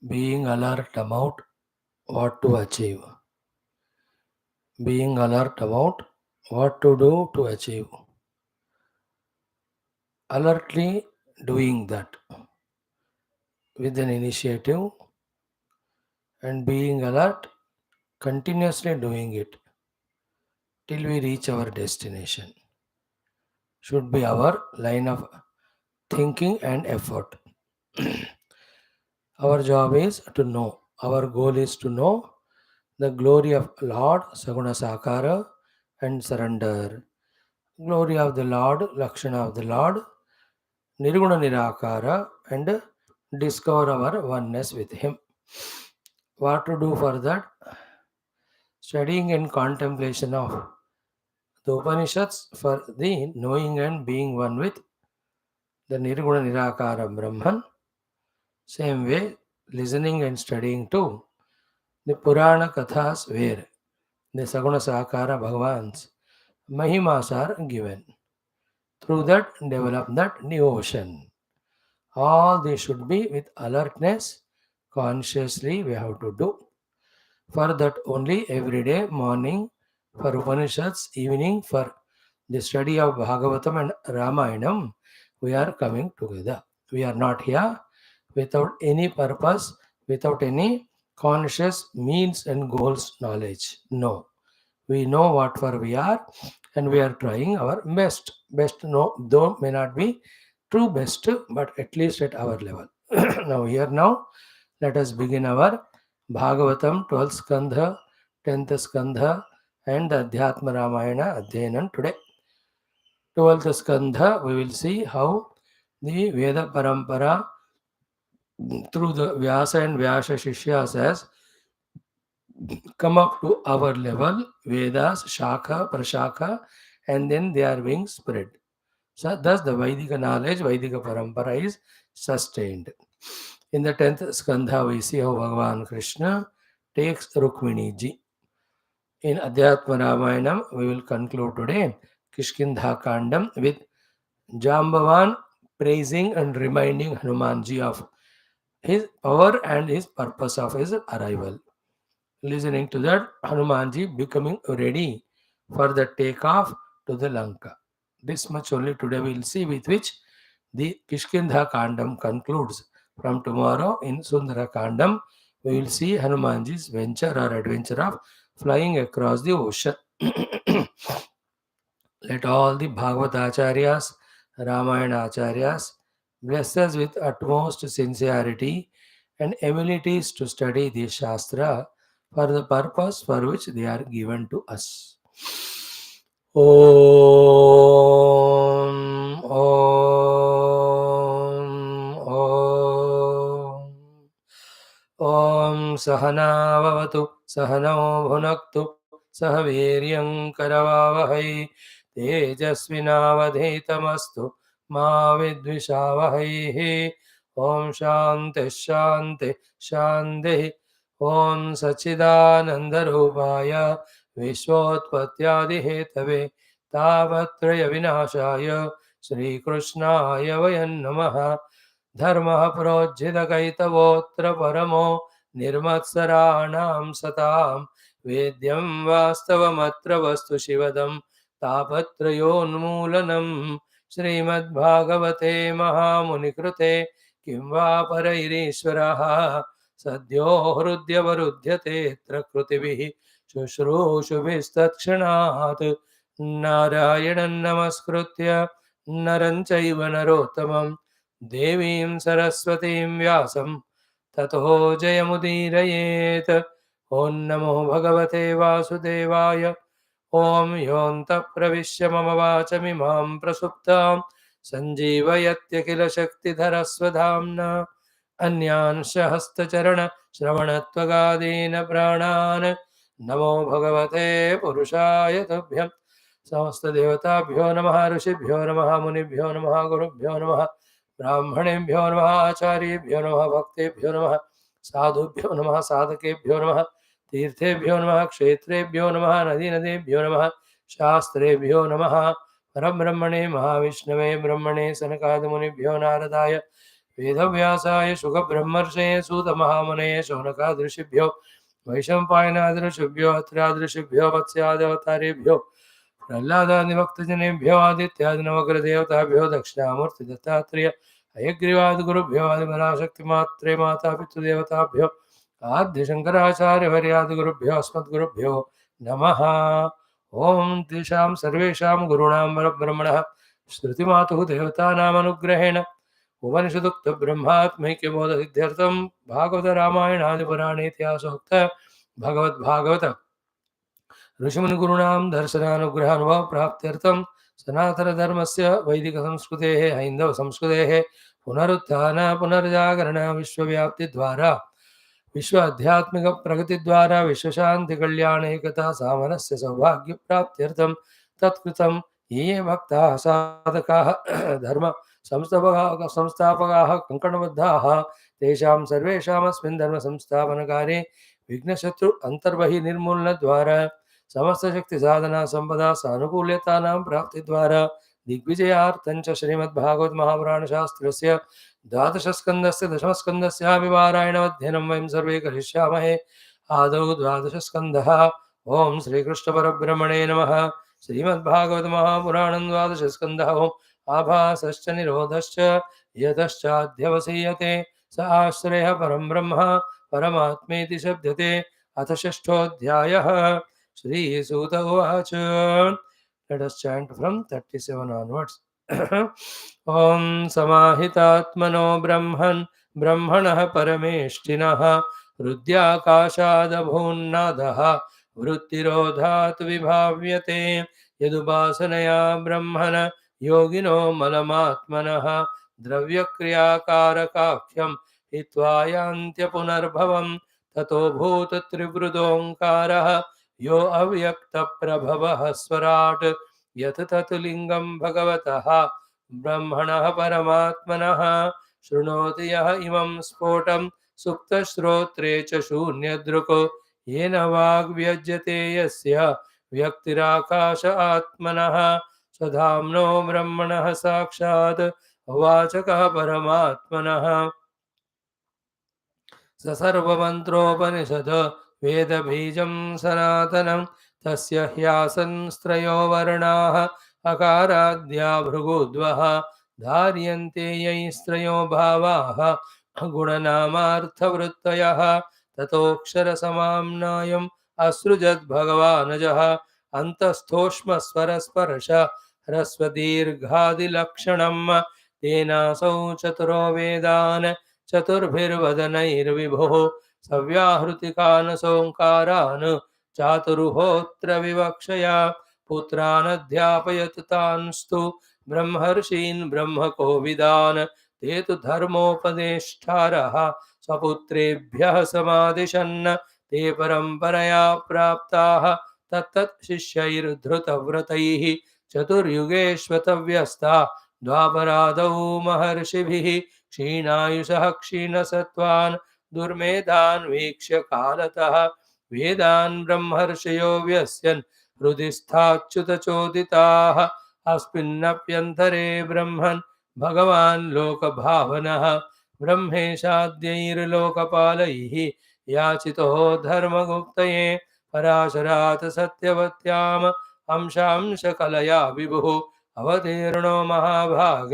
Being alert about what to achieve. Being alert about what to do to achieve. Alertly doing that with an initiative and being alert, continuously doing it till we reach our destination should be our line of thinking and effort. Our job is to know. Our goal is to know the glory of Lord, Saguna Sakara, and surrender. Glory of the Lord, Lakshana of the Lord, Nirguna Nirakara, and discover our oneness with Him. What to do for that? Studying and contemplation of the Upanishads for the knowing and being one with the Nirguna Nirakara Brahman. Same way, listening and studying too. The Purana Kathas where the Saguna Sakara Bhagavans Mahimas are given. Through that, develop that devotion. All they should be with alertness, consciously we have to do. For that only every day, morning for Upanishads, evening for the study of Bhagavatam and Ramayanam, we are coming together. We are not here without any purpose, without any conscious means and goals knowledge. No. We know what for we are and we are trying our best. Best no, though may not be true best, but at least at our level. Now, let us begin our Bhagavatam 12th Skandha, 10th Skandha, and the Adhyatma Ramayana Adhyanan today. 12th Skandha, we will see how the Veda Parampara through the Vyasa and Vyasa Shishyas has come up to our level, Vedas, Shakha, Prashakha, and then they are being spread. So thus the Vedic knowledge, Vedic Parampara is sustained. In the 10th Skandha, we see how Bhagavan Krishna takes Rukmini ji. In Adhyatma Ramayanam, we will conclude today Kishkindha Kandam with Jambavan praising and reminding Hanumanji of his power and his purpose of his arrival. Listening to that, Hanumanji becoming ready for the takeoff to the Lanka. This much only today we will see, with which the Kishkindha Kandam concludes. From tomorrow in Sundara Kandam, we will see Hanumanji's venture or adventure of flying across the ocean. Let all the Bhagavatacharyas, Ramayana Acharyas bless us with utmost sincerity and abilities to study the Shastra for the purpose for which they are given to us. Om, Om, Om. Om Sahana Vavatu, Sahano Bhunaktu, Sahaviryam Karavavahai, Tejasvinavadhetamastu, Ma Vidvishavahai. Om Shanti Shanti Shanti. Om Sachidanandarupaya, Vishwotpatyadihetave, Tavatraya Vinashaya, Sri Krishnaya Vayan Namaha. Dharma projjitakaitavotra paramo nirmatsaraणां satam vedyam vastavamatra vastu shivadam tapatrayoन्मूलनम् श्रीमद्भागवते महामुनिकृते किं वा परैरीश्वरः सद्यो हृद्यवरुध्यते कृतिभिः शुश्रूषुभिस्तत्क्षणात् नारायणं नमस्कृत्य नरं चैव नरोत्तमम् देवीं सरस्वतीं व्यासं ततो जयमुदीरयेत्. ॐ नमो भगवते वासुदेवाय. ॐ योऽन्तः प्रविश्य मम वाचमिमां प्रसुप्तां सञ्जीवयत्यखिलशक्तिधरस्वधाम्ना अन्यांश हस्तचरणश्रवणत्वगादीन प्राणान् नमो भगवते पुरुषाय तुभ्यं. समस्तदेवताभ्यो नमः, ऋषिभ्यो नमः, मुनिभ्यो नमः, गुरुभ्यो नमः, ब्राह्मणेभ्यो नमः, आचार्येभ्यो नमः, भक्तेभ्यो नमः, साधुभ्यो नमः, साधकेभ्यो नमः, तीर्थेभ्यो नमः, क्षेत्रेभ्यो नमः, नदीनदेभ्यो नमः, शास्त्रेभ्यो नमः. परब्रह्मणे महाविष्णवे ब्रह्मणे सनकादिमुनिभ्यो नारदाय वेदव्यासाय शुकब्रह्मर्षये सूतमहामुनये शौनकादृशिभ्यो वैशम्पायनादृशिभ्यो अत्रादृशिभ्यो वत्स्यादवतारेभ्यो प्रह्लादादिभक्तजनेभ्यो आदित्यादिनवग्रदेवताभ्यो दक्षिणामूर्तिदत्तात्रेय हयग्रीवादिगुरुभ्यो आदिपराशक्तिमात्रे मातापितृदेवताभ्यो आद्यशङ्कराचार्यवर्यादिगुरुभ्यो अस्मद्गुरुभ्यो नमः। ॐ तेषां सर्वेषां गुरूणां परब्रह्मणः श्रुतिमातुः देवतानामनुग्रहेण उपनिषदुक्तब्रह्मात्मैक्यबोधसिद्ध्यर्थं भागवत रामायणादिपुराणेतिहासोक्त भगवद्भागवत ऋषिमुनिगुरूणां दर्शनानुग्रहानुभवप्राप्त्यर्थं सनातनधर्मस्य वैदिकसंस्कृतेः हैन्दवसंस्कृतेः पुनरुत्थान पुनर्जागरण विश्वव्याप्तिद्वारा विश्व आध्यात्मिक प्रगति द्वारा विश्व शांति कल्याण एकता सामरस्य सौभाग्य प्राप्त्यर्थम तत्कृतं ये भक्ताः साधकाः धर्म संस्थापकाः कंकणबद्धाः तेषां सर्वेषामस्मिन् धर्म संस्थापनकार्ये विघ्नशत्रु अंतर्बहि निर्मूलन द्वारा समस्त शक्ति साधना संपदा सानुकूल्यतानां प्राप्ति द्वारा दिग्विजयार्थं च श्रीमद्भागवत महापुराण शास्त्रस्य द्वादशस्कन्धस्य दशमस्कन्धस्याभिपारायणमध्ययनं वयं सर्वे करिष्यामहे। आदौ द्वादशस्कन्धः। ओं श्रीकृष्णपरब्रह्मणे नमः। श्रीमद्भागवत महापुराणं द्वादशस्कन्धः। आभासश्च निरोधश्च यतश्चाध्यवसीयते स आश्रयः परं ब्रह्म परमात्मेति शब्दते। अथ षष्ठोऽध्यायः। श्रीसूत उवाच। Let us chant from 37 onwards. ॐ समाहितात्मनो ब्रह्मणः परमेष्टिनः हृद्याकाशादभून्नादः वृत्तिरोधात् विभाव्यते यदुपासनया ब्रह्मण योगिनो मलमात्मनः द्रव्यक्रियाकारकाख्यं हित्वा यान्त्यपुनर्भवं ततो भूतत्रिवृतोऽङ्कारः यो अव्यक्तप्रभवः स्वराट् यथ तत् लिङ्गं भगवतः ब्रह्मणः परमात्मनः शृणोति यः इमं स्फोटं सुप्तश्रोत्रे च शून्यदृक् येन वाग्व्यज्यते यस्य व्यक्तिराकाश आत्मनः स्वधाम्नो ब्रह्मणः साक्षात् वाचकः परमात्मनः स सर्वमन्त्रोपनिषद वेदबीजं सनातनं तस्य ह्यासनस्त्रयो वर्णाः अकाराद्या भृगुद्वः धार्यन्ते यैस्त्रयो भावाः गुणनामार्थवृत्तयः ततोऽक्षरसमाम्नायम् असृजद्भगवानजः अन्तस्थोष्मस्वरस्पर्श ह्रस्वदीर्घादिलक्षणं तेनासौ चतुरो वेदान् चतुर्भिर्वदनैर्विभुः सव्याहृतिकानसोऽङ्कारान् चातुर्होत्र विवक्षया पुत्रानध्यापयत् तांस्तु ब्रह्मर्षीन् ब्रह्मकोविदान् ते तु धर्मोपदेष्टारः स्वपुत्रेभ्यः समादिशन् ते परम्परया प्राप्ताः तत्तत् शिष्यैर्धृतव्रतैः चतुर्युगेष्वतव्यस्ता द्वापरादौ महर्षिभिः क्षीणायुषः क्षीणसत्त्वान् दुर्मेधान् वीक्ष्य कालतः वेदान् ब्रह्मर्षयो व्यस्यन् हृदि स्थाच्युतचोदिताः अस्मिन्नप्यन्तरे ब्रह्मन् भगवान् लोकभावनः ब्रह्मेशाद्यैर्लोकपालैः याचितो धर्मगुप्तये पराशरात् सत्यवत्याम् अंशांशकलया विभुः अवतीर्णो महाभाग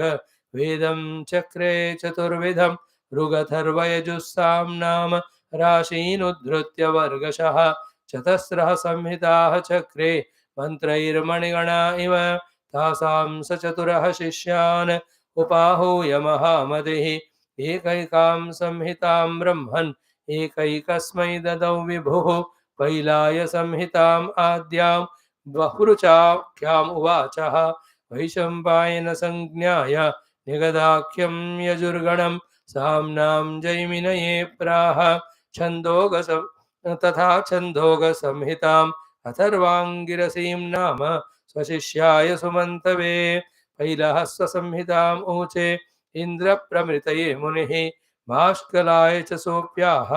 वेदं चक्रे चतुर्विधं ऋगथर्वयजुस्साम्नाम राशीनुद्धृत्य वर्गशः चतस्रः संहिताः चक्रे मन्त्रैर्मणिगणा इव तासां स चतुरः शिष्यान् उपाहूय महामतिः एकैकां संहितां ब्रह्मन् एकैकस्मै ददौ विभुः कैलाय संहिताम् आद्यां बहुरुचाख्याम् उवाचः वैशम्पायन संज्ञाय निगदाख्यं यजुर्गणं साम्नां जैमिनये प्राह तथा छन्दोगसंहिताम् अथर्वाङ्गिरसीं नाम स्वशिष्याय सुमन्तवे कैलहस्वसंहिताम् ऊचे इन्द्रप्रमृतये मुनिः भाष्कलाय च सोऽप्याह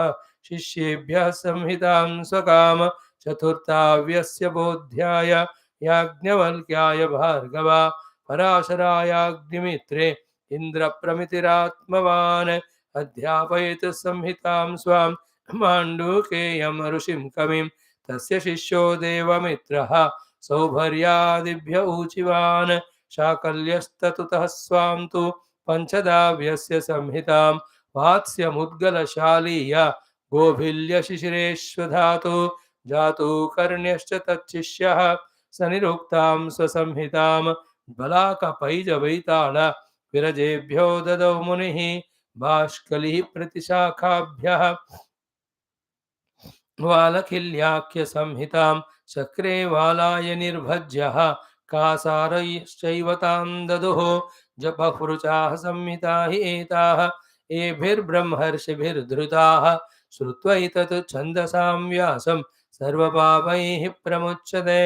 शिष्येभ्यः संहितां स्वकाम चतुर्थाव्यस्य बोध्याय याज्ञवल्क्याय भार्गवा पराशरायाग्निमित्रे इन्द्रप्रमितिरात्मवान् अध्यापयेत् संहितां स्वां माण्डूकेयं ऋषिं कविं तस्य शिष्यो देवमित्रः सौभर्यादिभ्य ऊचिवान् शाकल्यस्ततुतः स्वां तु पञ्चदाव्यस्य संहितां वात्स्यमुद्गलशालीय गोभिल्यशिशिरेष्वधातु जातु कर्ण्यश्च तच्छिष्यः सनिरुक्तां स्वसंहितां बलाकपैजवैताल विरजेभ्यो ददौ मुनिः बाष्कलिः प्रतिशाखाभ्यः वालखिल्याख्यसंहितां चक्रे वालाय निर्भज्यः कासारैश्चैव तां ददुः जपहृचाः संहिता हि एताः एभिर्ब्रह्मर्षिभिर्धृताः श्रुत्वैतत् छन्दसां व्यासं सर्वपापैः प्रमुच्यते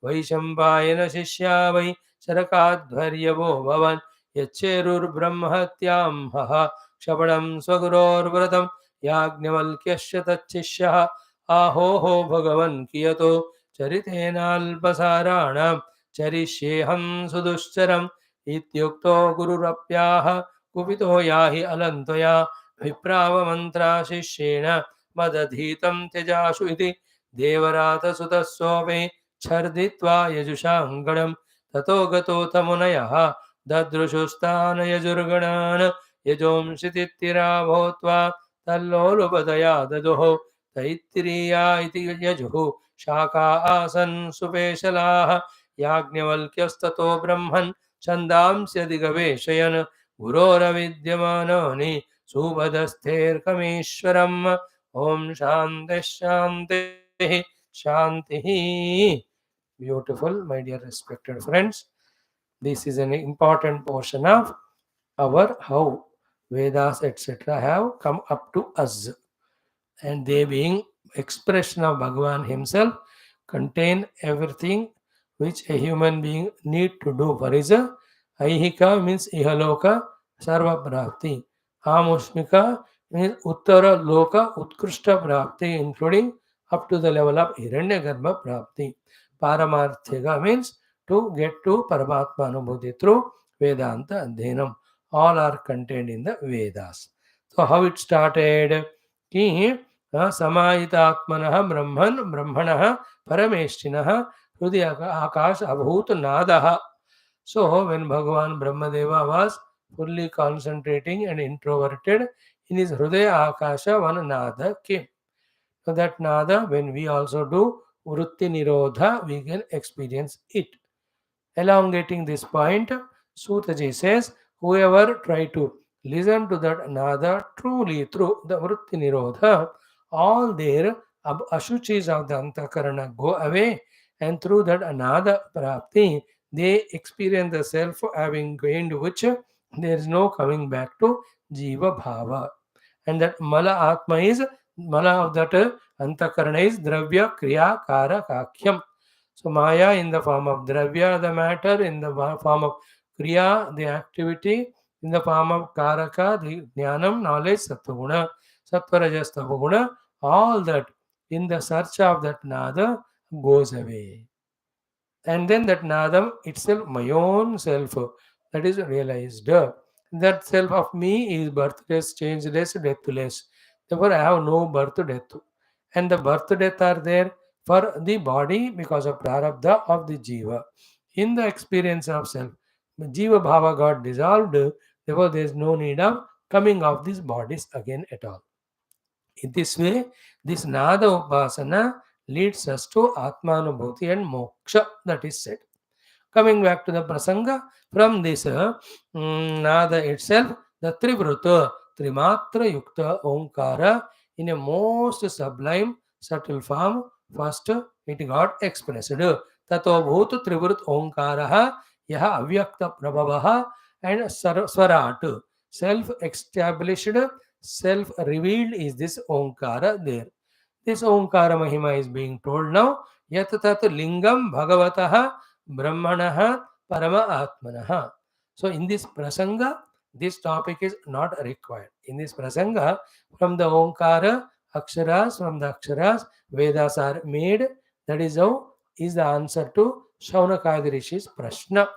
वैशम्पायन शिष्या वै शरकाध्वर्यवो भवन् यच्चेरुर्ब्रह्महत्यां हः क्षपणं स्वगुरोर्व्रतं याज्ञवल्क्यश्च तच्छिष्यः आहोहो भगवन् कियतो चरितेनाल्पसाराणां चरिष्येऽहं सुदुश्चरम् इत्युक्तो गुरुरप्याह कुपितो याहि अलन्त्वया विप्रावमन्त्रा शिष्येण मदधीतं त्यजाशु इति देवरातसुतस्सोऽपि छर्दित्वा यजुषाङ्गणं ततो गतोऽथ मुनयः ददृशुस्तान् यजुर्गणान् यजोंसितित्तिरा भूत्वा तल्लोलुपतया ददुः तैत्तिरीया इति यजुः शाखा आसन् सुपेशलाः याज्ञवल्क्यस्ततो ब्रह्मन् छन्दांस्यधिगवेशयन् गुरोरविद्यमानानि सुपदस्थेर्कमीश्वरम् ॐ शान्तिः शान्तिः शान्तिः. Beautiful, my dear respected friends. This is an important portion of our how Vedas etc. have come up to us, and they being expression of Bhagavan himself contain everything which a human being need to do for his Aihika means Ihaloka Sarva Prapti. Amushmika means Uttara Loka Utkrishta Prapti, including up to the level of Hiranyagarbha Prapti. Paramarthika means to get to Paramatma Anubhuti through Vedanta Adhenam. All are contained in the Vedas. So how it started? Ki समाहितात्मनः ब्रह्मन् ब्रह्मणः परमेष्ठिनः हृदय आकाश अभूत नादः. So when Bhagavan Brahmadeva was fully concentrating and introverted, in his Hridaya Akasha one nada came. So that nada, when we also do Vritti Nirodha, we can experience it. Elongating this point, Sutaji says, whoever try to listen to that nada truly through the Vritti Nirodha, all their ashuchis of the Antakarana go away, and through that nada prapti, they experience the self having gained which there is no coming back to Jiva Bhava. And that Mala Atma is, Mala of that Antakarana is Dravya Kriya Kara Kakyam. So Maya in the form of Dravya, the matter, in the form of Kriya, the activity, in the form of Karaka, the Jnanam, knowledge, Sattva-guna, Sattva-rajas, Tapa-guna, all that in the search of that Nada goes away. And then that Nadam itself, my own self, that is realized. That self of me is birthless, changeless, deathless. Therefore, I have no birth, death. And the birth, death are there for the body because of prarabdha of the jiva. In the experience of self, jiva bhava got dissolved, therefore there is no need of coming of these bodies again at all. In this way, this nada upasana leads us to atmanubhuti and moksha, that is said. Coming back to the prasanga, from this nada itself, the trivruta, trimatra yukta omkara, in a most sublime, subtle form, first it got expressed. Tato bhut trivrut omkaraha, yaha avyakta prabhavaha, and swarat, self-established, self-revealed is this omkara there. This omkara mahima is being told now. Yat tat lingam bhagavataha brahmanaha parama atmanaha. So in this prasanga, this topic is not required. In this prasanga, from the omkara, aksharas, from the aksharas, Vedas are made. That is how is the answer to Shaunakadi Rishi's prashna.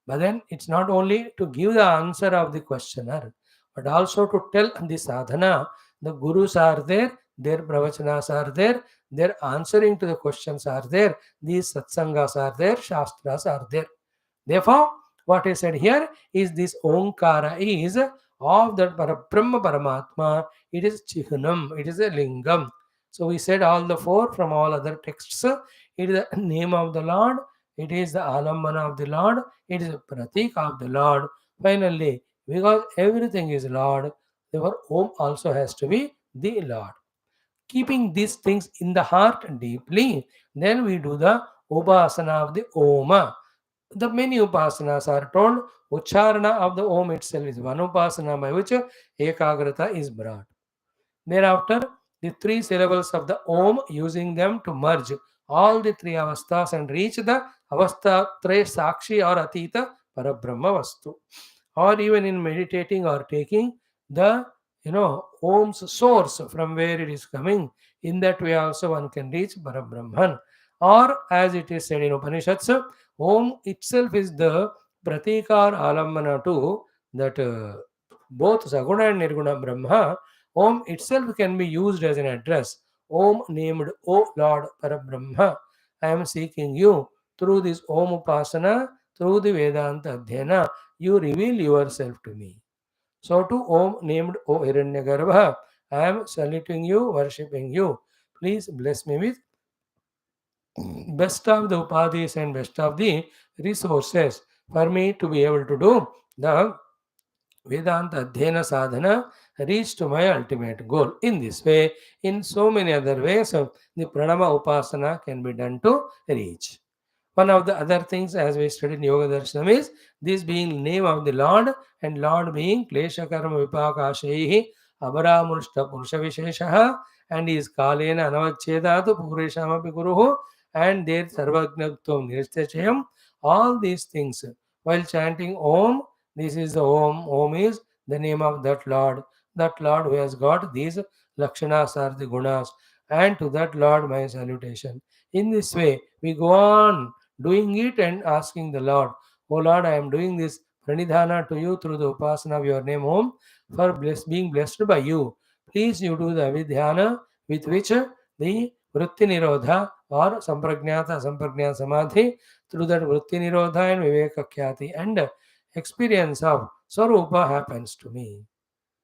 But then it's not only to give the answer of the questioner, but also to tell the sadhana. The gurus are there, their pravachanas are there, their answering to the questions are there, these satsangas are there, shastras are there. Therefore, what is said here is this Omkara is of that Brahma Paramatma. It is Chihnam, it is a Lingam. So we said all the four from all other texts. It is the name of the Lord, it is the Alambana of the Lord, it is a Pratik of the Lord. Finally, because everything is Lord, therefore Om also has to be the Lord. Keeping these things in the heart deeply, then we do the Upasana of the Oma. The many upasanas are told. Ucharana of the Om itself is one upasana by which Ekagrata is brought. Thereafter, the three syllables of the Om, using them to merge all the three avasthas and reach the avastha tre sakshi or atita parabrahma vastu. Or even in meditating or taking the Om's source from where it is coming, in that way also one can reach Parabrahman. Or as it is said in Upanishads, Om itself is the pratikar alambana to that both Saguna and Nirguna Brahma. Om itself can be used as an address. Om named O Lord Parabrahma. I am seeking you. Through this Om Upasana, through the Vedanta Adhyana, you reveal yourself to me. So to Om named O Hiranyagarbha, I am saluting you, worshipping you. Please bless me with best of the upadhis and best of the resources for me to be able to do the Vedanta Adhyana Sadhana, reach to my ultimate goal. In this way, in so many other ways, the Pranama Upasana can be done to reach. One of the other things, as we studied in Yoga Darshanam, is this being name of the Lord, and Lord being Klesha Karma Vipakashehi Abharamurshta Purusha Visheshaha, and is Kalena Anavachedatu Pureshamapi Guruhu, and their Sarvagnatvam Nirstachayam. All these things, while chanting Om, this is the Om. Om is the name of that Lord who has got these Lakshanas or the Gunas, and to that Lord my salutation. In this way, we go on doing it and asking the Lord, "Oh Lord, I am doing this pranidhana to you through the upasana of your name, Om, for being blessed by you. Please, you do the avidhyana with which the vritti nirodha or samprajnata samprajnata samadhi, through that vritti nirodha and viveka khyati and experience of Swarupa happens to me."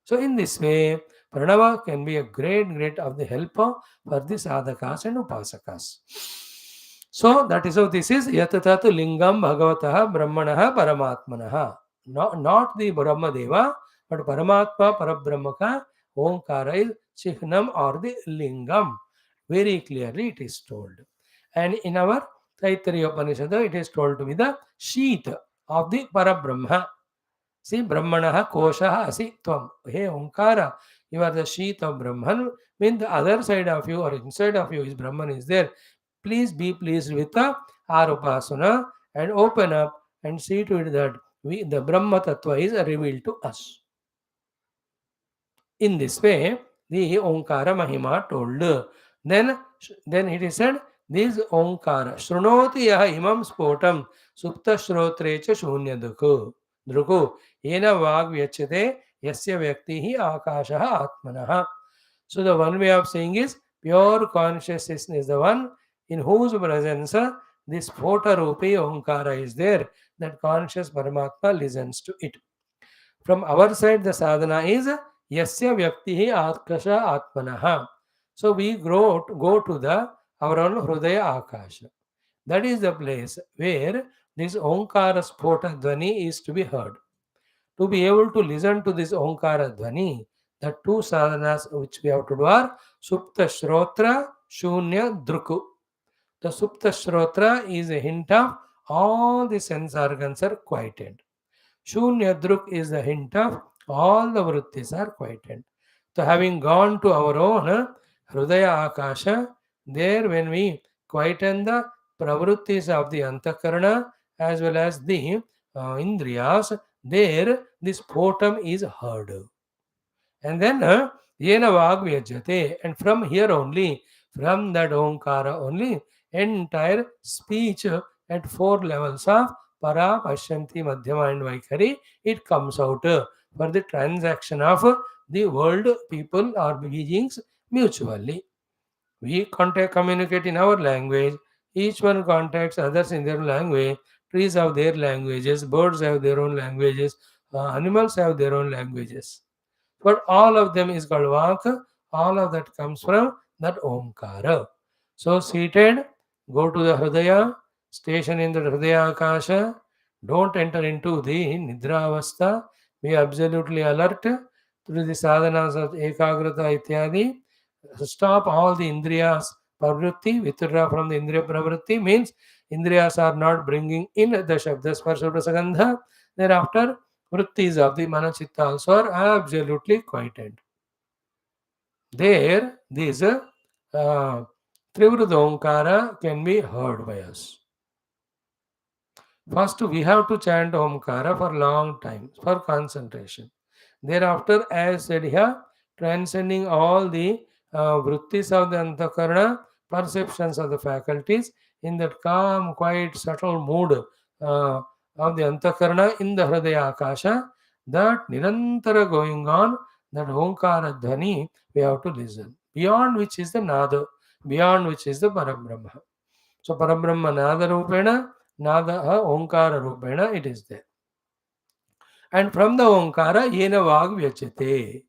So in this way, Pranava can be a great of the helper for the sadhakas and upasakas. So that is how this is Yatatatu Lingam Bhagavataha Brahmanaha Paramatmanaha. Not the Brahmadeva, but Paramatma Parabrahmaka Omkara is Chihnam or the Lingam. Very clearly it is told. And in our Taittiriya Upanishad, it is told to be the sheath of the Parabrahma. See, Brahmanaha Koshaha Asi Tvam. Hey Omkara, you are the sheath of Brahman. When the other side of you or inside of you is Brahman is there, please be pleased with the Arupasana and open up and see to it that the Brahma Tattva is revealed to us. In this way, the Omkara Mahima told. Then it is said, this Omkara, Shrunoti Yaha Imam Spotam, Supta Shrotrecha Shunya Druku, Yena Vag Vyachate, Yasya Vyakti Akashaha Atmanaha. So the one way of saying is, pure consciousness is the one in whose presence this Phota-rupi Omkara is there, that conscious Paramatma listens to it. From our side, the sadhana is Yasya Vyaktihi Akasha Atmanaha. So we go to the our own Hrudaya Akasha. That is the place where this Omkara Spota Dhvani is to be heard. To be able to listen to this Omkara Dhvani, the two sadhanas which we have to do are Supta Shrotra, Shunya Druku. The Supta Shrotra is a hint of all the sense organs are quieted. Shunya Druk is the hint of all the vrittis are quieted. So having gone to our own Hrudaya Akasha, there when we quieten the pravrittis of the Antakarana as well as the Indriyas, there this potom is heard. And then Yena Vagvyajate, and from here only, from that Omkara only, entire speech at four levels of para, pashyanti, madhyama and vaikhari, it comes out for the transaction of the world people or beings mutually. We contact, communicate in our language. Each one contacts others in their language. Trees have their languages, birds have their own languages, animals have their own languages. But all of them is called Vak. All of that comes from that Omkara. So seated, go to the Hridaya, station in the Hridaya Akasha. Don't enter into the Nidra Avastha. Be absolutely alert through the sadhanas of Ekagrata Ityadi. Stop all the Indriyas Pravritti, withdraw from the Indriya Pravritti means Indriyas are not bringing in the Shabda Sparsha Prasagandha. Thereafter, vrittis of the Manachitta also are absolutely quieted. There, this Trivrudha Omkara can be heard by us. First, we have to chant Omkara for long time, for concentration. Thereafter, as said here, transcending all the vrittis of the Antakarana, perceptions of the faculties, in that calm, quiet, subtle mood of the Antakarana in the Hridaya Akasha, that Nirantara going on, that Omkara Dhani, we have to listen. Beyond which is the Nada, beyond which is the Parabrahma. So Parabrahma Nada Rupena, Nada Omkara Rupena, it is there. And from the Omkara, Yena Vag Vyachate.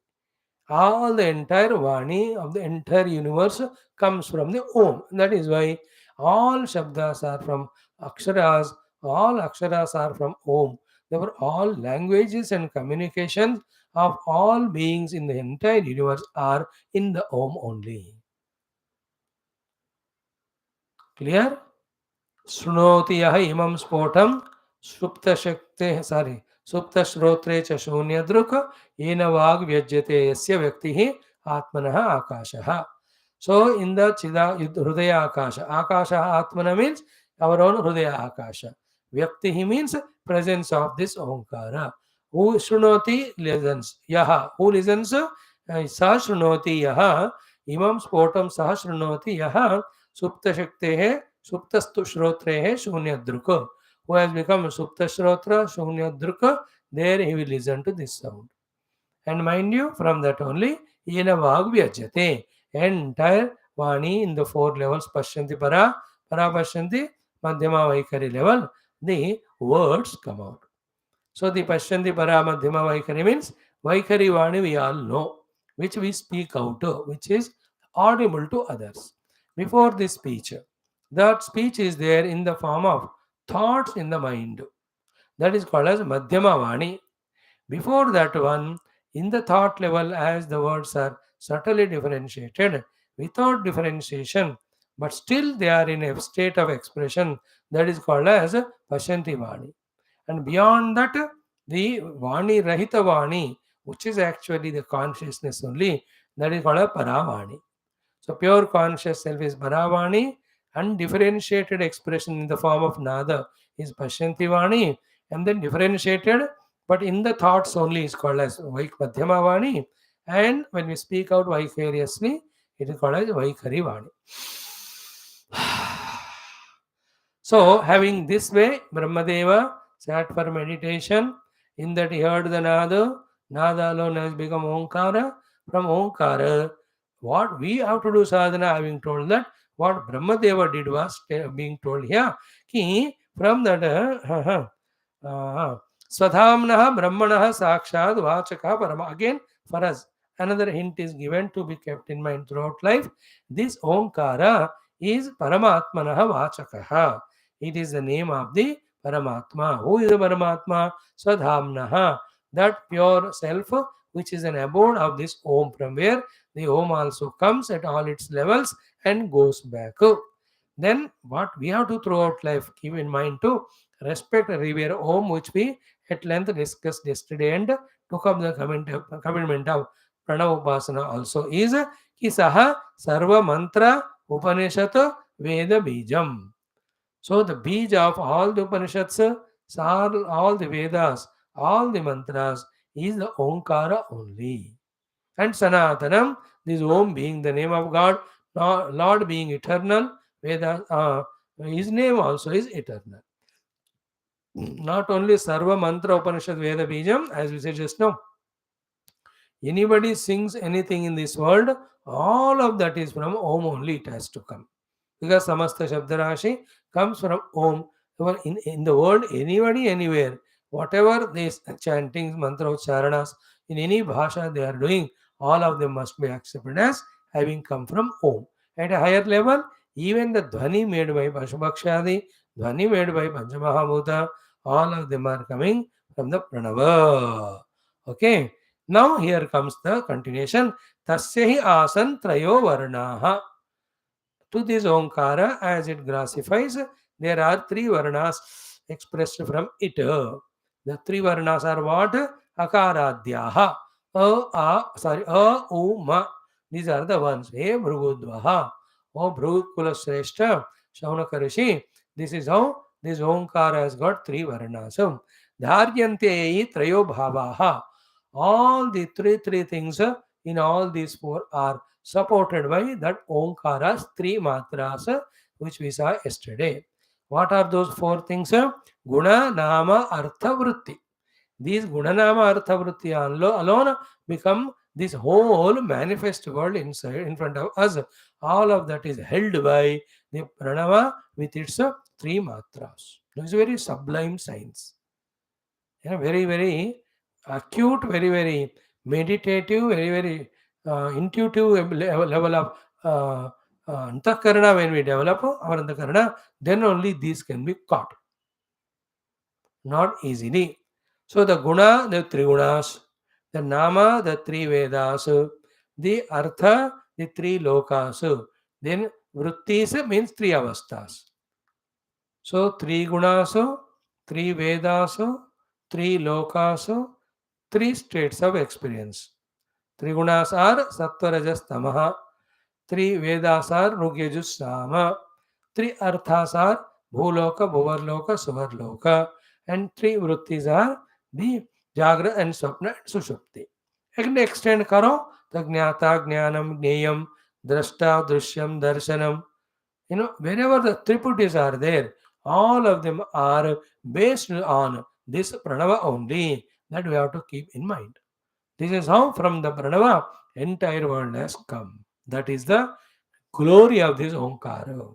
All the entire Vani of the entire universe comes from the Om. That is why all Shabdas are from Aksharas, all Aksharas are from Om. Therefore, all languages and communications of all beings in the entire universe are in the Om only. Clear? शृणोति यः इमं स्फोटं सुप्तशक्तेः सुप्तश्रोत्रे च शून्यदृक् येन वाग् व्यज्यते यस्य व्यक्तिः आत्मनः आकाशः. So in the Hridaya Akasha, Akasha Atmana means our own Hridaya Akasha. Vyaktihi means presence of this Omkara. Who Shrunoti listens. Yaha. Who listens? Sah Shrunoti Yaha. Imam Spotam Sah Shrunoti Yaha. Supta Shaktehe. Suptastu Shrotre Shunya Druka. Who has become Supta Shrotra Shunya Druka. There he will listen to this sound. And mind you, from that only, Yena Vag Vyajate. Entire Vani in the four levels, Pashyanti Para, Para Pashyanti, Madhyama Vaikari level, the words come out. So the Pashyanti Para, Madhyama Vaikari means Vaikari Vani we all know, which we speak out, which is audible to others. Before this speech, that speech is there in the form of thoughts in the mind. That is called as Madhyama Vani. Before that one, in the thought level, as the words are subtly differentiated, without differentiation, but still they are in a state of expression, that is called as Pashyanti Vani. And beyond that, the Vani Rahita Vani, which is actually the consciousness only, that is called a Paravani. So pure conscious self is Paravani, undifferentiated expression in the form of Nada is Pashyanti Vani, and then differentiated but in the thoughts only is called as Madhyama Vani, and when we speak out vicariously, it is called as Vaikari Vani. So, having this way, Brahmadeva sat for meditation. In that he heard the Nada. Nada alone has become Omkara. From Omkara, what we have to do sadhana, having told that, what Brahmadeva did was being told here, ki from that Swadhamnaha Brahmanaha Sakshad Vachaka Parama. Again, for us, another hint is given to be kept in mind throughout life. This Omkara is Paramatmanaha Vachakaha. It is the name of the Paramatma. Who is the Paramatma? Swadhamnaha. That pure self, which is an abode of this Om, from where the Om also comes at all its levels and goes back. Then what we have to throughout life keep in mind to respect, revere Om, which we at length discussed yesterday and took up the commitment of Pranav Upasana also is ki saha sarva mantra Upanishad Veda Bijam. So the Bij of all the Upanishads, all the Vedas, all the mantras is the Omkara only. And Sanatanam, this Om being the name of God, Lord being eternal, Veda, his name also is eternal. Not only Sarva Mantra Upanishad Veda Bijam, as we said just now, anybody sings anything in this world, all of that is from Om only it has to come. Because Samasta Shabdarashi comes from Om. In the world, anybody, anywhere, whatever these chantings, mantra, charanas, in any bhasha they are doing, all of them must be accepted as having come from Om. At a higher level, even the Dhvani made by Pashubhakshadi, Dhvani made by Panchamahabhuta, all of them are coming from the Pranava. Okay. Now here comes the continuation. Tasya hi asan trayo varnaha. To this Omkara, as it classifies, there are three varnas expressed from it. The three varnas are what? Akaradhyaha. U, Ma. These are the ones. He Bhrugudvaha. O Bhrugukula Shrestha, Shaunakarishi. This is how this Omkara has got three varnas. Dharyante trayo bhavaha. All the three things in all these four are supported by that Omkara's three matras, which we saw yesterday. What are those four things? Guna, Nama, Artha, Vritti. These Guna, Nama, Artha, Vritti alone become this whole manifest world inside, in front of us. All of that is held by the Pranava with its three matras. It's very sublime science. Very, very acute, very, very meditative, very, very intuitive level of antakarana. When we develop our antakarana, then only these can be caught, not easily. So the guna, the three gunas, the nama, the three vedas, the artha, the three lokas, then vrittis means three avasthas. So three gunas, three vedas, three lokas, three states of experience. Three gunas are sattva, rajas, tamaha. Three vedas are rugyajus, sama. Three arthas are bhuloka, bhuvarloka, suvarloka. And three vrittis are the jagra and swapna and sushupti. And extend karo, the jnata, jnanam, jneyam, drashta, drishyam, darshanam. Wherever the triputis are there, all of them are based on this pranava only. That we have to keep in mind. This is how from the pranava entire world has come. That is the glory of this Omkara.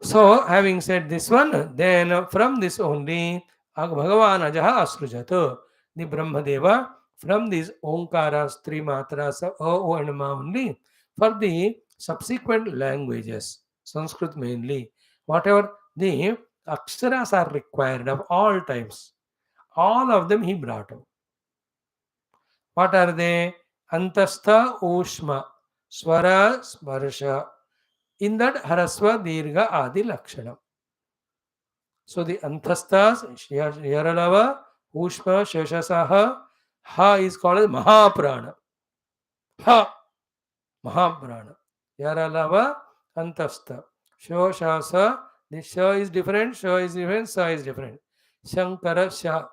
So, having said this one, then from this only Bhagavan Ajaha Asrujata, the Brahmadeva, from these Omkaras, three matras, O and Ma only, for the subsequent languages, Sanskrit mainly, whatever the aksharas are required of all times, all of them he brought out. What are they? Antastha, Ushma, Swara, Sparsha. In that Harasva, Dirga, Adi, Lakshana. So the Antasthas, Yaralava, Ushma, Sheshasaha, Ha is called as Mahaprana. Ha, Mahaprana. Yaralava, Antastha. Shoshasa, the Sha is different, Sha is different, Sa is different. Shankara, Sha.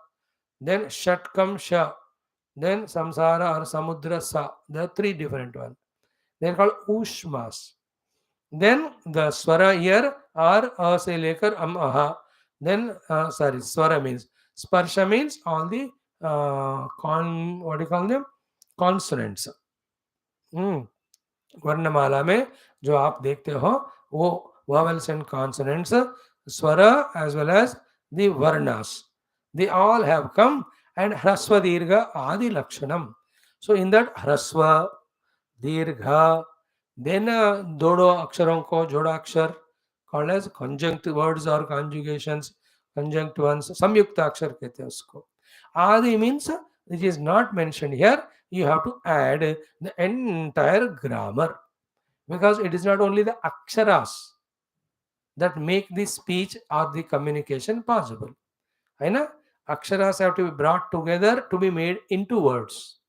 Then Shatkam, Sha. Then Samsara or Samudra, Sa. There are three different ones. They are called Ushmas. Then the Swara here are A se lekar Aha. Then, Swara means, Sparsha means all the, what do you call them? Consonants. वर्णमाला में जो आप देखते हो वो vowels and consonants, swara as well as the varnas, they all have come, and hrasva dirgha adi lakshanam. So in that hrasva dirgha, then dodo aksharon ko joda akshar called as conjunct words or conjugations, conjunct ones, samyukta akshar कहते हैं उसको. Adi means which is not mentioned here. You have to add the entire grammar, because it is not only the aksharas that make the speech or the communication possible. Aksharas have to be brought together to be made into words.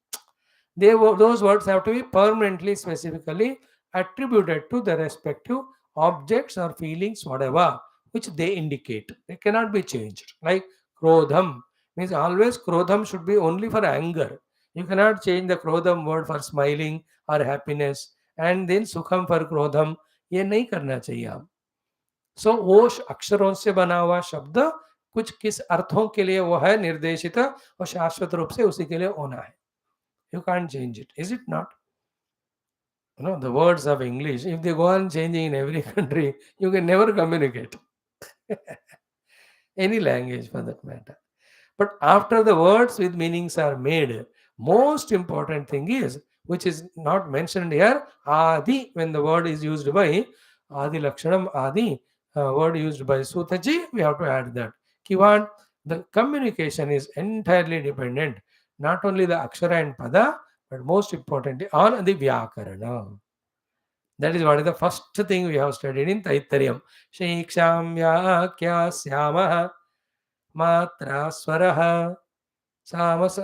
Those words have to be permanently, specifically attributed to the respective objects or feelings, whatever, which they indicate. They cannot be changed. Like krodham means always krodham should be only for anger. You cannot change the krodham word for smiling or happiness, and then sukham for krodham. ये नहीं करना चाहिए आप. So वो अक्षरों से बना हुआ शब्द कुछ किस अर्थों के लिए वो है निर्देशित और शाश्वत रूप से उसी के लिए होना है. You can't change it, is it not? The words of English, if they go on changing in every country, you can never communicate. Any language for that matter. But after the words with meanings are made, most important thing is, which is not mentioned here, Adi, when the word is used by Adi Lakshanam, Adi, word used by Sutaji, we have to add that. Kivan, the communication is entirely dependent, not only the Akshara and Pada, but most importantly on the Vyakarana. That is what is the first thing we have studied in Taittariam. Shiksham Vyakya Syamaha Matra Swaraha सामस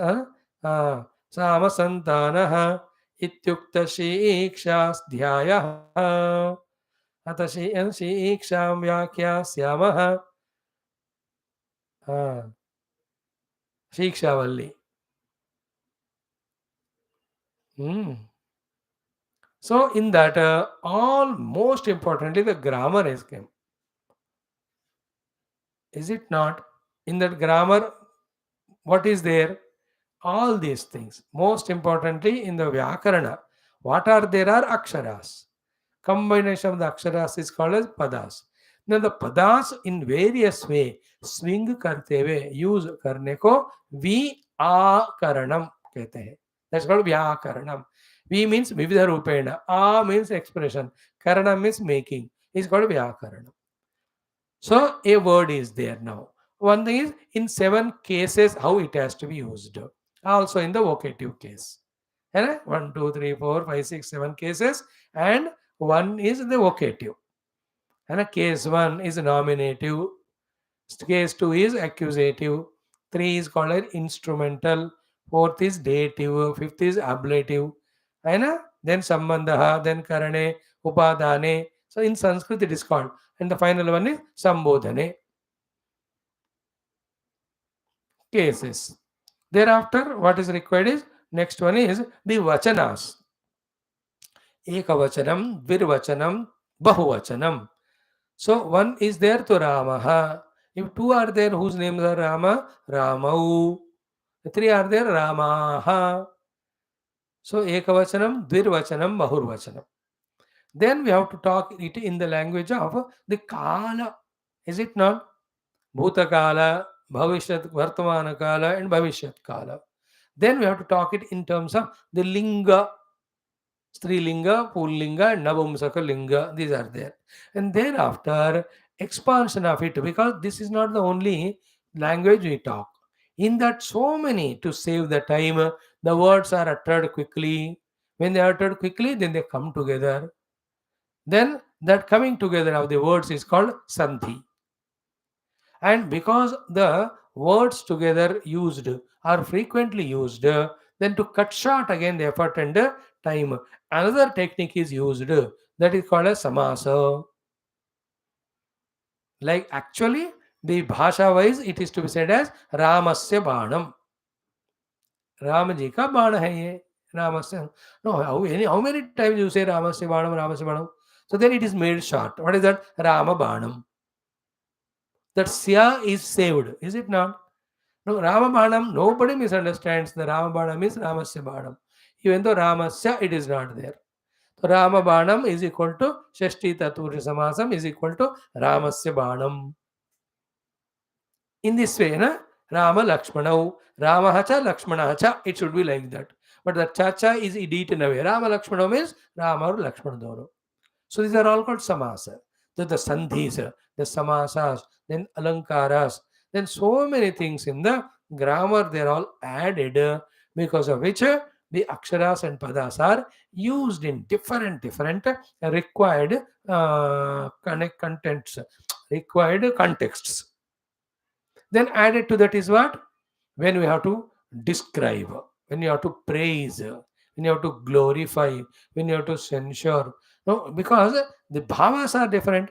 सामसन्तानः इत्युक्तशीक्षाध्यायः अथ शीक्षां व्याख्यास्यामः शिक्षावल्ली. So in that all most importantly the grammar is came. Is it not? In that grammar what is there? All these things. Most importantly in the Vyakarana, what are there are aksharas. Combination of the aksharas is called as padas. Now the padas in various way swing karte हुए use करने को व्याकरणम कहते हैं. That's called व्याकरणम. V means vividha rupena. A means expression. Karanam means making. It's called vyakaranam. So a word is there now. One thing is in 7 cases how it has to be used. Also in the vocative case. 1, 2, 3, 4, 5, 6, 7 cases, and 1 is the vocative. And case 1 is nominative. Case 2 is accusative. 3 is called an instrumental. 4th is dative. 5th is ablative. And then sambandha, then karane, upadane. So in Sanskrit it is called. And the final one is sambodhane. Cases. Thereafter, what is required is, next one is the vachanas. Ekavachanam, dvirvachanam, bahuvachanam. So one is there to Ramaha. If 2 are there whose names are Rama, Ramau. 3 are there, Ramaha. So ekavachanam, dvirvachanam, bahurvachanam. Then we have to talk it in the language of the Kala. Is it not? Bhutakala, Bhavishyat, Vartamana Kala, and Bhavishyat Kala. Then we have to talk it in terms of the Linga, Strilinga, Pullinga, and Navamsaka Linga. These are there. And thereafter, expansion of it, because this is not the only language we talk. In that, so many, to save the time, the words are uttered quickly. When they are uttered quickly, then they come together. Then that coming together of the words is called Sandhi. And because the words together used are frequently used, then to cut short again the effort and time, another technique is used, that is called as samasa. Like actually, the bhasha wise, it is to be said as Ramasya Banam. Ramaji ka Bana hai ye. Ramasya. No, how many times you say Ramasya Banam, Ramasya Banam? So then it is made short. What is that? Rama Banam. That Sya is saved, is it not? No, Ramabanam, nobody misunderstands the Ramabanam is Ramasya Banam. Even though Ramasya, it is not there. So Ramabanam is equal to Shashti Taturi Samasam is equal to Ramasya Banam. In this way, Rama Lakshmanau, Ramahacha Lakshmanahacha, it should be like that. But the Chacha is eaten away. Rama Lakshmanau means Rama or Lakshmanadoro. So these are all called samasa. The sandhis, the samasas, then alankaras, then so many things in the grammar, they are all added, because of which the aksharas and padas are used in different required contents, required contexts. Then added to that is what? When we have to describe, when you have to praise, when you have to glorify, when you have to censure. No, because the bhavas are different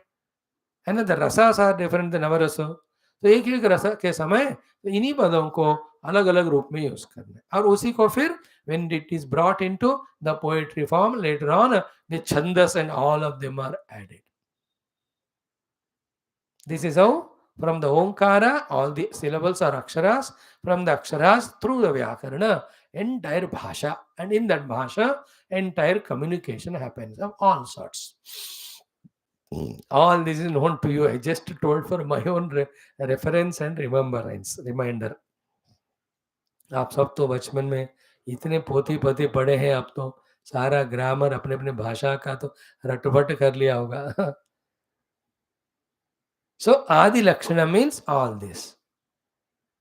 and the rasas are different than navarasa. तो एक एक रस के समय इन्हीं पदों को अलग अलग रूप में यूज करना है और उसी को फिर when it is brought into the poetry form later on, the chandas and all of them are added. This is how From the Omkara, all the syllables are aksharas. From the aksharas, through the Vyakarana, entire bhasha. And in that bhasha, entire communication happens of all sorts. All this is known to you. I just told for my own reference and reminder. आप सब तो बचपन में इतने पोथी पोथी पढ़े हैं, आप तो सारा ग्रामर अपने अपने भाषा का तो रटभट कर लिया होगा. So Adi Lakshana means all this.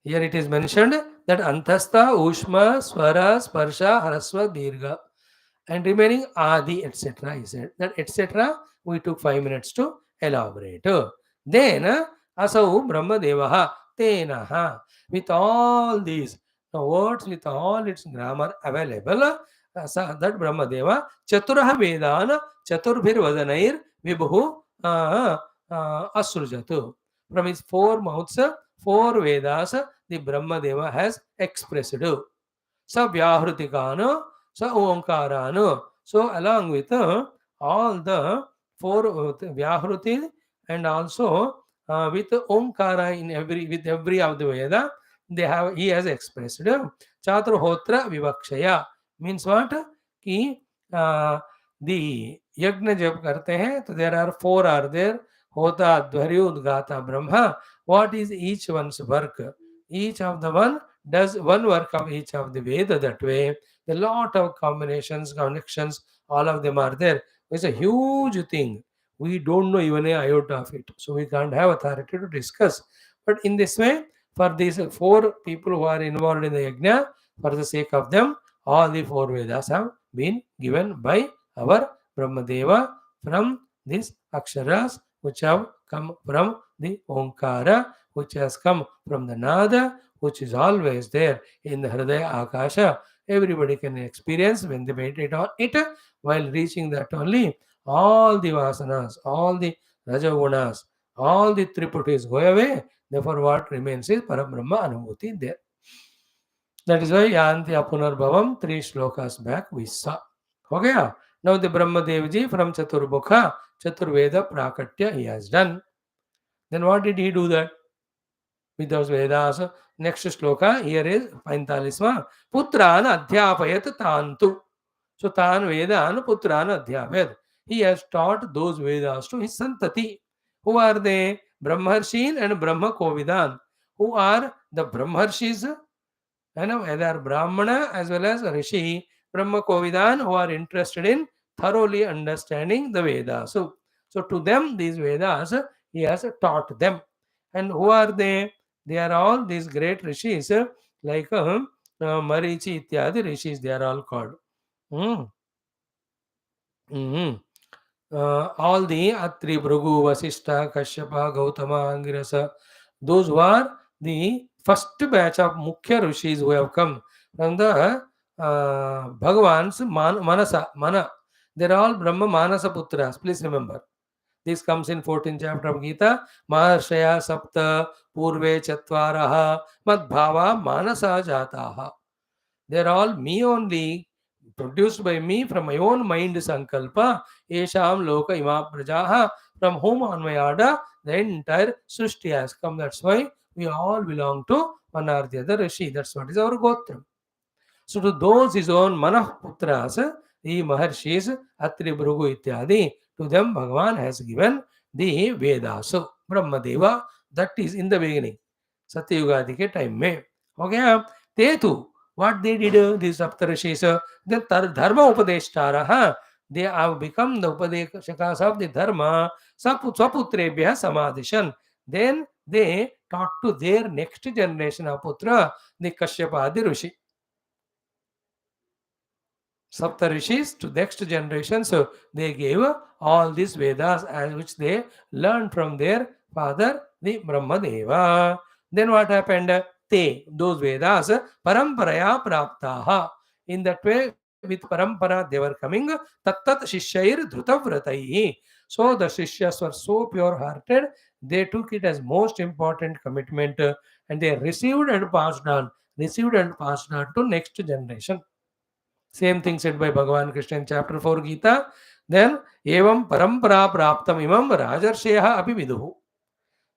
Here it is mentioned that Antastha, Ushma, Swara, Sparsha, Harasva, Dirgha, and remaining Adi, etc. He said that etc. we took 5 minutes to elaborate. Then Asau Brahmadevaha Tenaha. With all these words, with all its grammar available, that Brahmadeva Chaturaha Vedana Chaturbhir Vadanair Vibhu Asrujatu. From his 4 mouths, 4 Vedas, the Brahmadeva has expressed. Sa Vyahrutikano, Sa Omkarano. So along with all the 4 Vyahruti and also with Omkara in every of the Veda, he has expressed. Chaturhotra Vivakshaya means what? Ki the yajna jab karte hain, so there are 4 are there. Hota, Dhvaryu, Udgata, Brahma. What is each one's work? Each of the one does one work of each of the Veda that way. A lot of combinations, connections, all of them are there. It's a huge thing. We don't know even a iota of it. So we can't have authority to discuss. But in this way, for these 4 people who are involved in the yajna, for the sake of them, all the 4 Vedas have been given by our Brahmadeva from these aksharas which have come from the Omkara, which has come from the Nada, which is always there in the Hridaya Akasha. Everybody can experience when they meditate on it. While reaching that only, all the vasanas, all the rajagunas, all the triputis go away. Therefore, what remains is Parabrahma Anubhuti there. That is why Yanti Apunarbhavam 3 shlokas back we saw. Okay? Now the Brahma Devji from Chaturbukha, Chaturveda Prakatya he has done. Then what did he do that? With those Vedas. Next shloka here is 45. Putrana Adhyapayat Tantu. So Tan Vedan Putrana Adhyapayat. He has taught those Vedas to his Santati. Who are they? Brahmarshin and Brahma Kovidan. Who are the Brahmarshis? Either Brahmana as well as Rishi, Brahma Kovidan, who are interested in thoroughly understanding the Vedas. So to them, these Vedas, he has taught them. And who are they? They are all these great Rishis, like Marichi Ityadi Rishis, they are all called. All the Atri, Bhrigu, Vasishta, Kashyapa, Gautama, Angirasa, those who are the first batch of Mukhya Rishis who have come from the Bhagavan's Mana. They're all Brahma Manasa Putras. Please remember. This comes in 14th chapter of Gita. Maharshaya Sapta Purve Chatvaraha Madbhava Manasa Jataha. They're all me only, produced by me from my own mind Sankalpa. Esham Loka Ima Prajaha, from whom on my order the entire Srishti has come. That's why we all belong to one or the other Rishi. That's what is our Gotram. So to those his own Manah Putras, the Maharshis, Atri, Bhrigu Ityadi, to them Bhagavan has given the Vedas. So Brahmadeva, that is in the beginning. Satyugadi ke time mein. Okay, Tetu, what they did, these Saptarishis, the Dharma Upadeshtara, they have become the Upadeshakas of the Dharma, Swaputrebhya Samadhishan. Then they taught to their next generation of Putra, the Kashyapadi Rishi. Saptarishis to next generation. So they gave all these Vedas as which they learned from their father, the Brahmadeva. Then what happened? Those Vedas, Paramparaya Praptaha. In that way, with Parampara, they were coming. Tattat Shishyair Dhrutavratai. So the Shishyas were so pure-hearted, they took it as most important commitment and they received and passed on to next generation. Same thing said by Bhagavan Krishna in chapter 4 Gita. Then, evam parampara praptam imam rajarsheha api viduhu.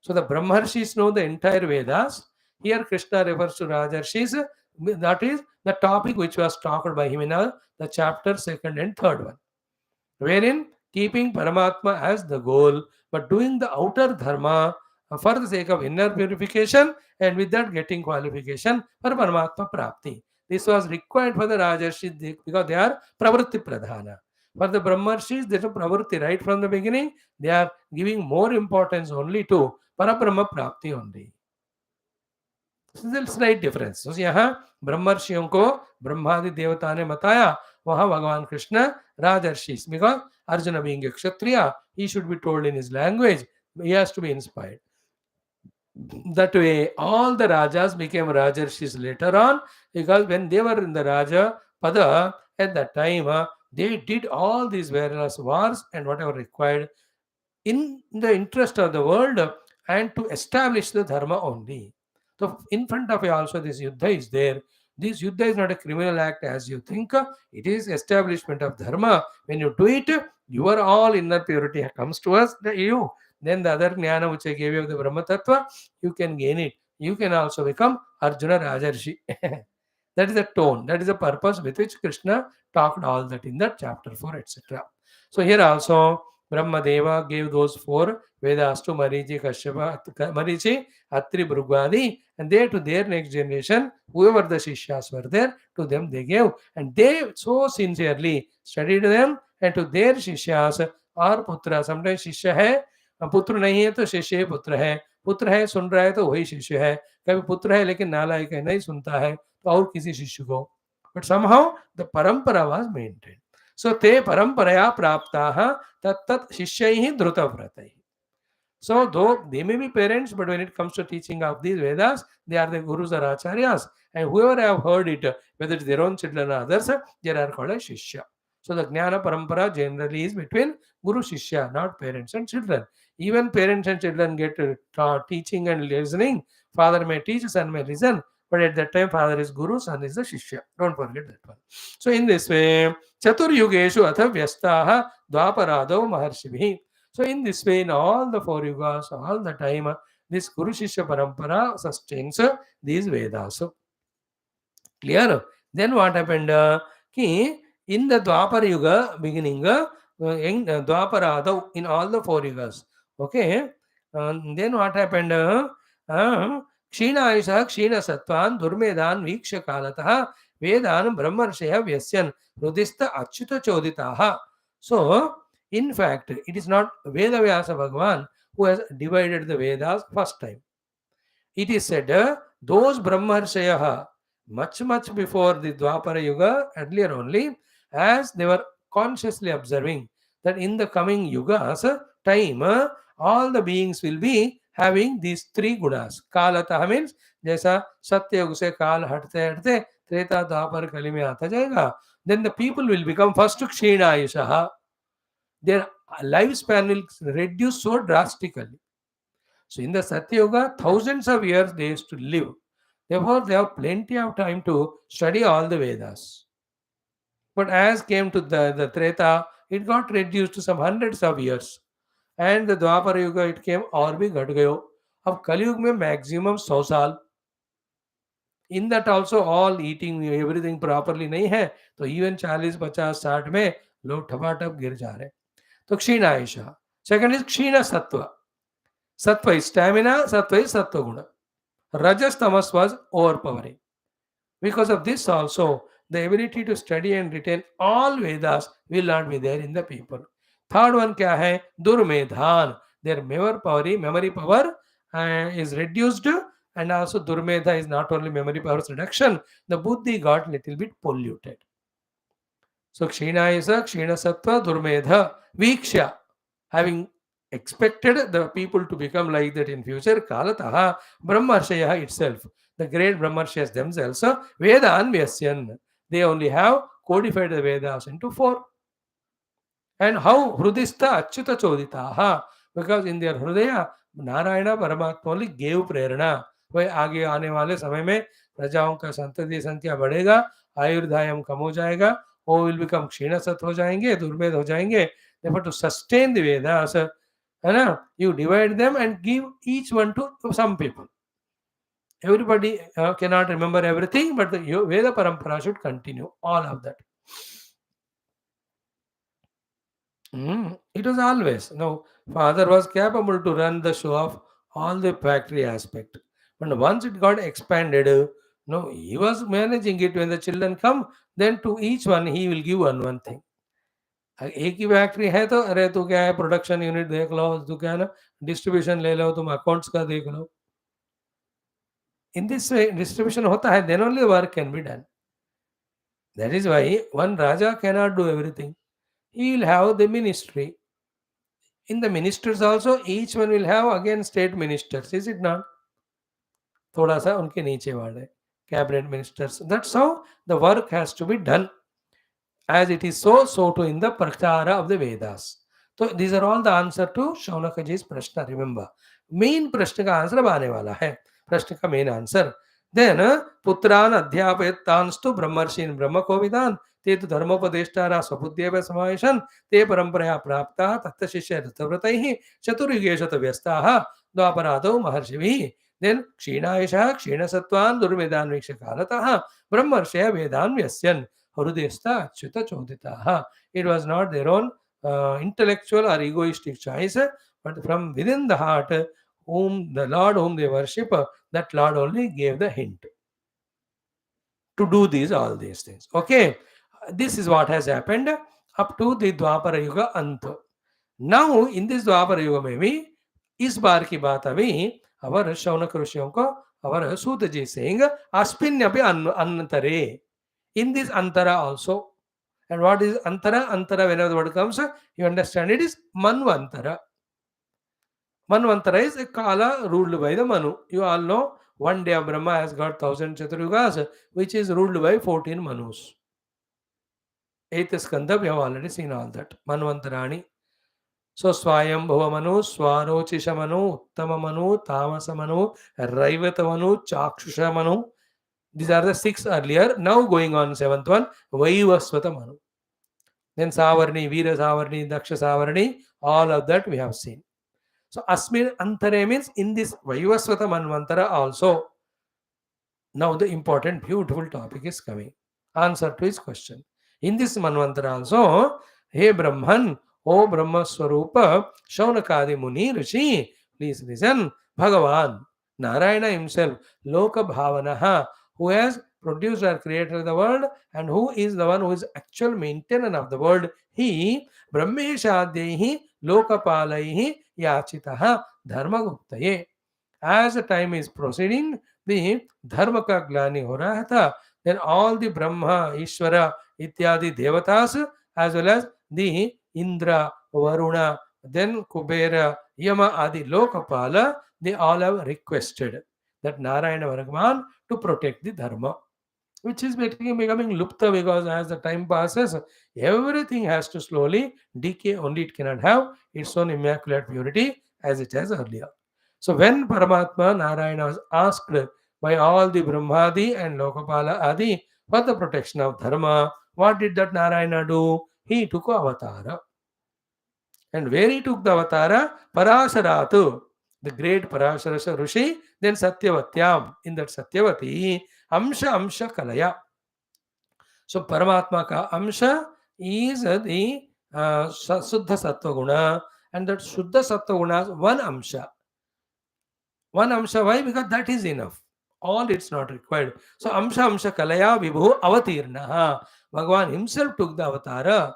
So the Brahmarshis know the entire Vedas. Here Krishna refers to Rajarshis. That is the topic which was talked by him in the chapter 2nd and 3rd one, wherein keeping Paramatma as the goal, but doing the outer dharma for the sake of inner purification, and with that getting qualification for Paramatma Prapti. This was required for the Rajarshis because they are Pravritti Pradhana. For the Brahmarshis, there is a Pravritti right from the beginning. They are giving more importance only to Parabrahma Prapti only. So there is a slight difference. So यहाँ ब्रह्मर्षियों को ब्रह्मादि देवता ने बताया, वहाँ भगवान Krishna राजर्षिस, because Arjuna being a Kshatriya, he should be told in his language, he has to be inspired. That way, all the Rajas became Rajarshis later on, because when they were in the Raja Pada, at that time, they did all these various wars and whatever required in the interest of the world and to establish the Dharma only. So, in front of you also, this Yuddha is there. This Yuddha is not a criminal act as you think, it is establishment of Dharma. When you do it, your all inner purity comes to us, then the other jnana which I gave you of the Brahma Tattva, you can gain it. You can also become Arjuna Rajarshi. That is the tone, that is the purpose with which Krishna talked all that in that chapter 4, etc. So here also, Brahmadeva gave those 4 Vedas to Marichi, Kashyapa, Marichi, Atri, Bhrugvadi, and they to their next generation, whoever the Shishyas were there, to them they gave. And they so sincerely studied them, and to their Shishyas or Putra, sometimes Shishya hai, पुत्र नहीं है तो शिष्य पुत्र है सुन रहा है तो वही शिष्य है, कभी पुत्र है लेकिन नालायक है नहीं सुनता है तो और किसी शिष्य को, but somehow the parampara was maintained. So te paramparaya praptaha tat shishyaihi dhrutavrataihi. So though they may be parents, but when it comes to teaching of these Vedas, they are the gurus or acharyas, and whoever have heard it, whether it's their own children or others, they are called as shishya. So the jnana parampara generally is between guru shishya, not parents and children. Even parents and children get teaching and listening. Father may teach, son may listen, but at that time father is guru, son is the shishya. Don't forget that one. So in this way, chatur yugeshu atha vyastaha dvaparado maharshibhi. So in this way, in all the 4 yugas, all the time, this Guru Shishya Parampara sustains these Vedas. Clear? Then what happened? In the Dwapara Yuga beginning, in Dwapara, in all the 4 yugas. Okay? Then what happened? Kshina Ayusha, Kshina Sattvan, Durmedan, Viksha Kalatah, Vedan, Brahmarshaya, Vyasyan, Rudista, Achyuta Choditaha. So, in fact, it is not Veda Vyasa Bhagavan who has divided the Vedas first time. It is said those Brahmarshaya much before the Dwapara Yuga, earlier only, as they were consciously observing that in the coming Yugas time, all the beings will be having these 3 gunas. Kalataha means जैसा सत्य युग से काल हटते हटते त्रेता द्वापर कली में आता जाएगा. Then the people will become first Kshina Ayushaha. Their lifespan will reduce so drastically. So in the Satya Yuga, thousands of years they used to live. Therefore, they have plenty of time to study all the Vedas. But as came to the Treta, it got reduced to some hundreds of years. And the Dwapara Yuga, it came और भी घट गयो. अब कलयुग में maximum 100 साल. In that also all eating everything properly नहीं है, तो even 40, 50, 60 में लोग ठपाठप गिर जा रहे. So Kshina Aisha. Second is Kshina Sattva. Sattva is stamina, Sattva is Sattva Guna. Rajas Tamas was overpowering. Because of this also, the ability to study and retain all Vedas will not be there in the people. Third one kya hai? Durmedhan. Their memory power is reduced, and also Durmedha is not only memory power reduction, the buddhi got little bit polluted. So Kshina is a Kshina Sattva Durmedha Viksha. Having expected the people to become like that in future, Kalataha Brahmarshaya itself, the great Brahmarshayas themselves, Vedan Vyasyan, they only have codified the Vedas into 4. And how Hrudista Achyuta Choditaha, because in their Hrudaya, Narayana Paramatma only gave prerana. वह आगे आने वाले समय में प्रजाओं का संतति संख्या बढ़ेगा, आयुर्दायम कम हो जाएगा, वो will become क्षीण सत हो जाएंगे, दुर्मेध हो जाएंगे. Therefore, to sustain the Vedas, You divide them and give each one to some people. Everybody cannot remember everything, but the Veda Parampara should continue. All of that. It was always. No, father was capable to run the show of all the factory aspect. But once it got expanded, no, he was managing it. When the children come, then to each one he will give one thing. एक ही factory है तो अरे तू क्या है production unit देख लो, तू क्या है ना डिस्ट्रीब्यूशन ले लो, तुम अकाउंट्स का देख लो. In this way distribution होता है, then only the work can be done. That is why one Raja cannot do everything. He will have the ministry. In the ministers also, each one will have again state ministers, is it not? थोड़ा सा उनके नीचे वाले cabinet ministers. That's how the work has to be done. As it is so too in the Prakara of the Vedas. So these are all the answer to Shaunakaji's Prashna. Remember, main Prashna का answer अब आने वाला है. प्रश्न का main answer. Then पुत्रान अध्यापयतांस्तु ब्रह्मर्षीन् ब्रह्मकोविदान् ते तु धर्मोपदेष्टारा स्वबुद्ध्येव समावेशन् ते परम्परया प्राप्ताः तत्र शिष्य ऋतव्रतैः चतुर्युगेषु व्यस्ताः द्वापरादौ महर्षिभिः. Then क्षीणायुषः क्षीणसत्त्वान् दुर्वेदान् वीक्ष्य कालतः ब्रह्मर्षयः वेदान् व्यस्यन् Harudesta Achyuta Choditaha. It was not their own intellectual or egoistic choice, but from within the heart, whom the Lord whom they worship, that Lord only gave the hint to do all these things. Okay, this is what has happened up to the Dwapara Yuga Ant. Now, in this Dwapara Yuga में भी इस बार की बात अभी our Shaunak ऋषियों को our Suta ji saying अस्मिन्नपि अन्तरे. In this antara also. And what is antara? Antara, whenever the word comes, you understand it is Manvantara. Manvantara is a kala ruled by the Manu. You all know one day of Brahma has got 1000 Chaturyugas, which is ruled by 14 Manus. 8th Skandha, we have already seen all that. Manvantarani. So Swayam Bhava Manu, Swarochisha Manu, Uttama Manu, Tamasa Manu, Raivata Manu, Chakshusha Manu. These are the 6 earlier. Now going on 7th one, Vaivasvata Manu. Then Savarni, Veera Savarni, Daksha Savarni, all of that we have seen. So Asmin Antare means in this Vaivasvata Manvantara also. Now the important, beautiful topic is coming. Answer to his question. In this Manvantara also, Hey Brahman, O Brahma Swarupa, Shaunakadi Muni Rishi, please listen, Bhagavan, Narayana himself, Loka Bhavanaha, who has produced or created the world and who is the one who is actual maintainer of the world, he Brahmeshadyehi Lokapalaihi Yachitaha Dharmaguptaye. As the time is proceeding, the Dharma ka glani ho raha tha, then all the Brahma, Ishvara, Ityadi Devatas, as well as the Indra, Varuna, then Kubera, Yama, Adi Lokapala, they all have requested that Narayana Bhagavan to protect the Dharma, which is becoming lupta because as the time passes, everything has to slowly decay. Only it cannot have its own immaculate purity as it has earlier. So when Paramatma Narayana was asked by all the Brahmadi and Lokapala Adi for the protection of Dharma, what did that Narayana do? He took avatara. And where he took the avatara? Parasharatu, the great Parashara Rishi, then Satyavatyam. In that Satyavati, Amsha Kalaya. So Paramatma ka Amsha is the Suddha Sattva Guna, and that Shuddha Sattva Guna is one Amsha. One Amsha, why? Because that is enough. All it's not required. So Amsha Kalaya Vibhu Avatirnaha. Bhagavan himself took the avatara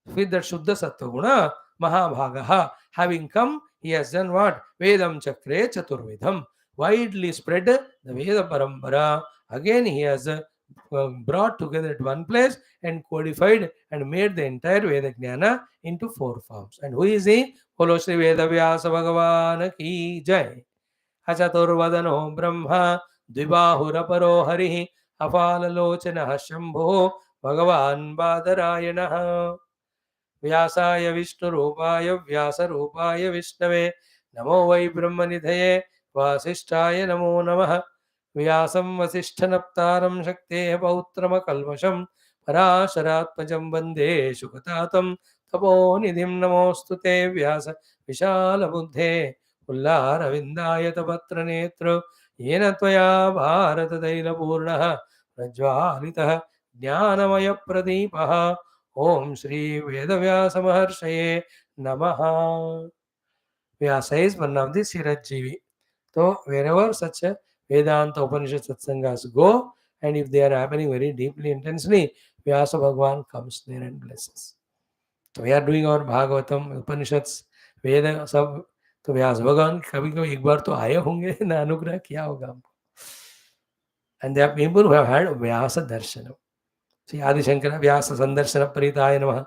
with that Shuddha Sattva Guna. Mahabhagaha, having come, he has done what? Vedam Chakre Chaturvedam. Widely spread the Veda Parampara. Again, he has brought together at one place and codified and made the entire Veda Jnana into 4 forms. And who is he? Bolo Shri Veda Vyasa Bhagavan ki jai. Achaturvadano Brahma Dvibahuraparo Harihi Apalalochana Shambho Bhagavan Badarayana. व्यासाय विष्णुरूपाय व्यासरूपाय विष्णवे नमो वै ब्रह्मनिधये वासिष्ठाय नमो नमः. व्यासं वसिष्ठनप्तारं शक्तेः पौत्रमकल्मषं पराशरात्मजं वन्दे शुकतातं तपोनिधिं नमोऽस्तु ते व्यास विशालबुद्धे उल्लारविन्दायतपत्रनेत्र येन त्वया भारततैलपूर्णः प्रज्वालितः ज्ञानमयप्रदीपः ॐ श्री वेदव्यासमहर्षये नमः. Vyasa is one of the Sirajjivi. So wherever such a Vedanta Upanishad Satsangas go, and if they are happening very deeply, intensely, Vyasa Bhagwan comes there and blesses. So we are doing our Bhagavatam, Upanishads, Veda, सब तो व्यास भगवान कभी कभी एक बार तो आए होंगे ना, अनुग्रह किया होगा हमको. And there are people who have had Vyasa Darshanam. See, Adi Shankara, Vyasa Sandarshana Paritaya Namaha.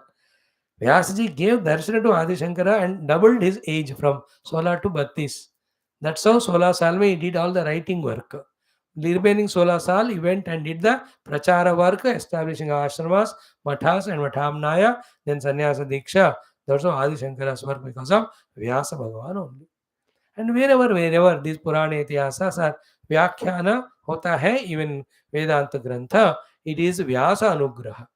Vyasaji gave darshana to Adi Shankara and doubled his age from 16 to 32. That's how 16 saal mein he did all the writing work. The remaining 16 saal he went and did the prachara work, establishing ashramas, mathas and mathamnaya, then sannyasa diksha. That's how Adi Shankara's work because of Vyasa Bhagavan only. And wherever these Purana Itihasas are Vyakhyana hota hai, even Vedanta Grantha, it is Vyasa Anugraha.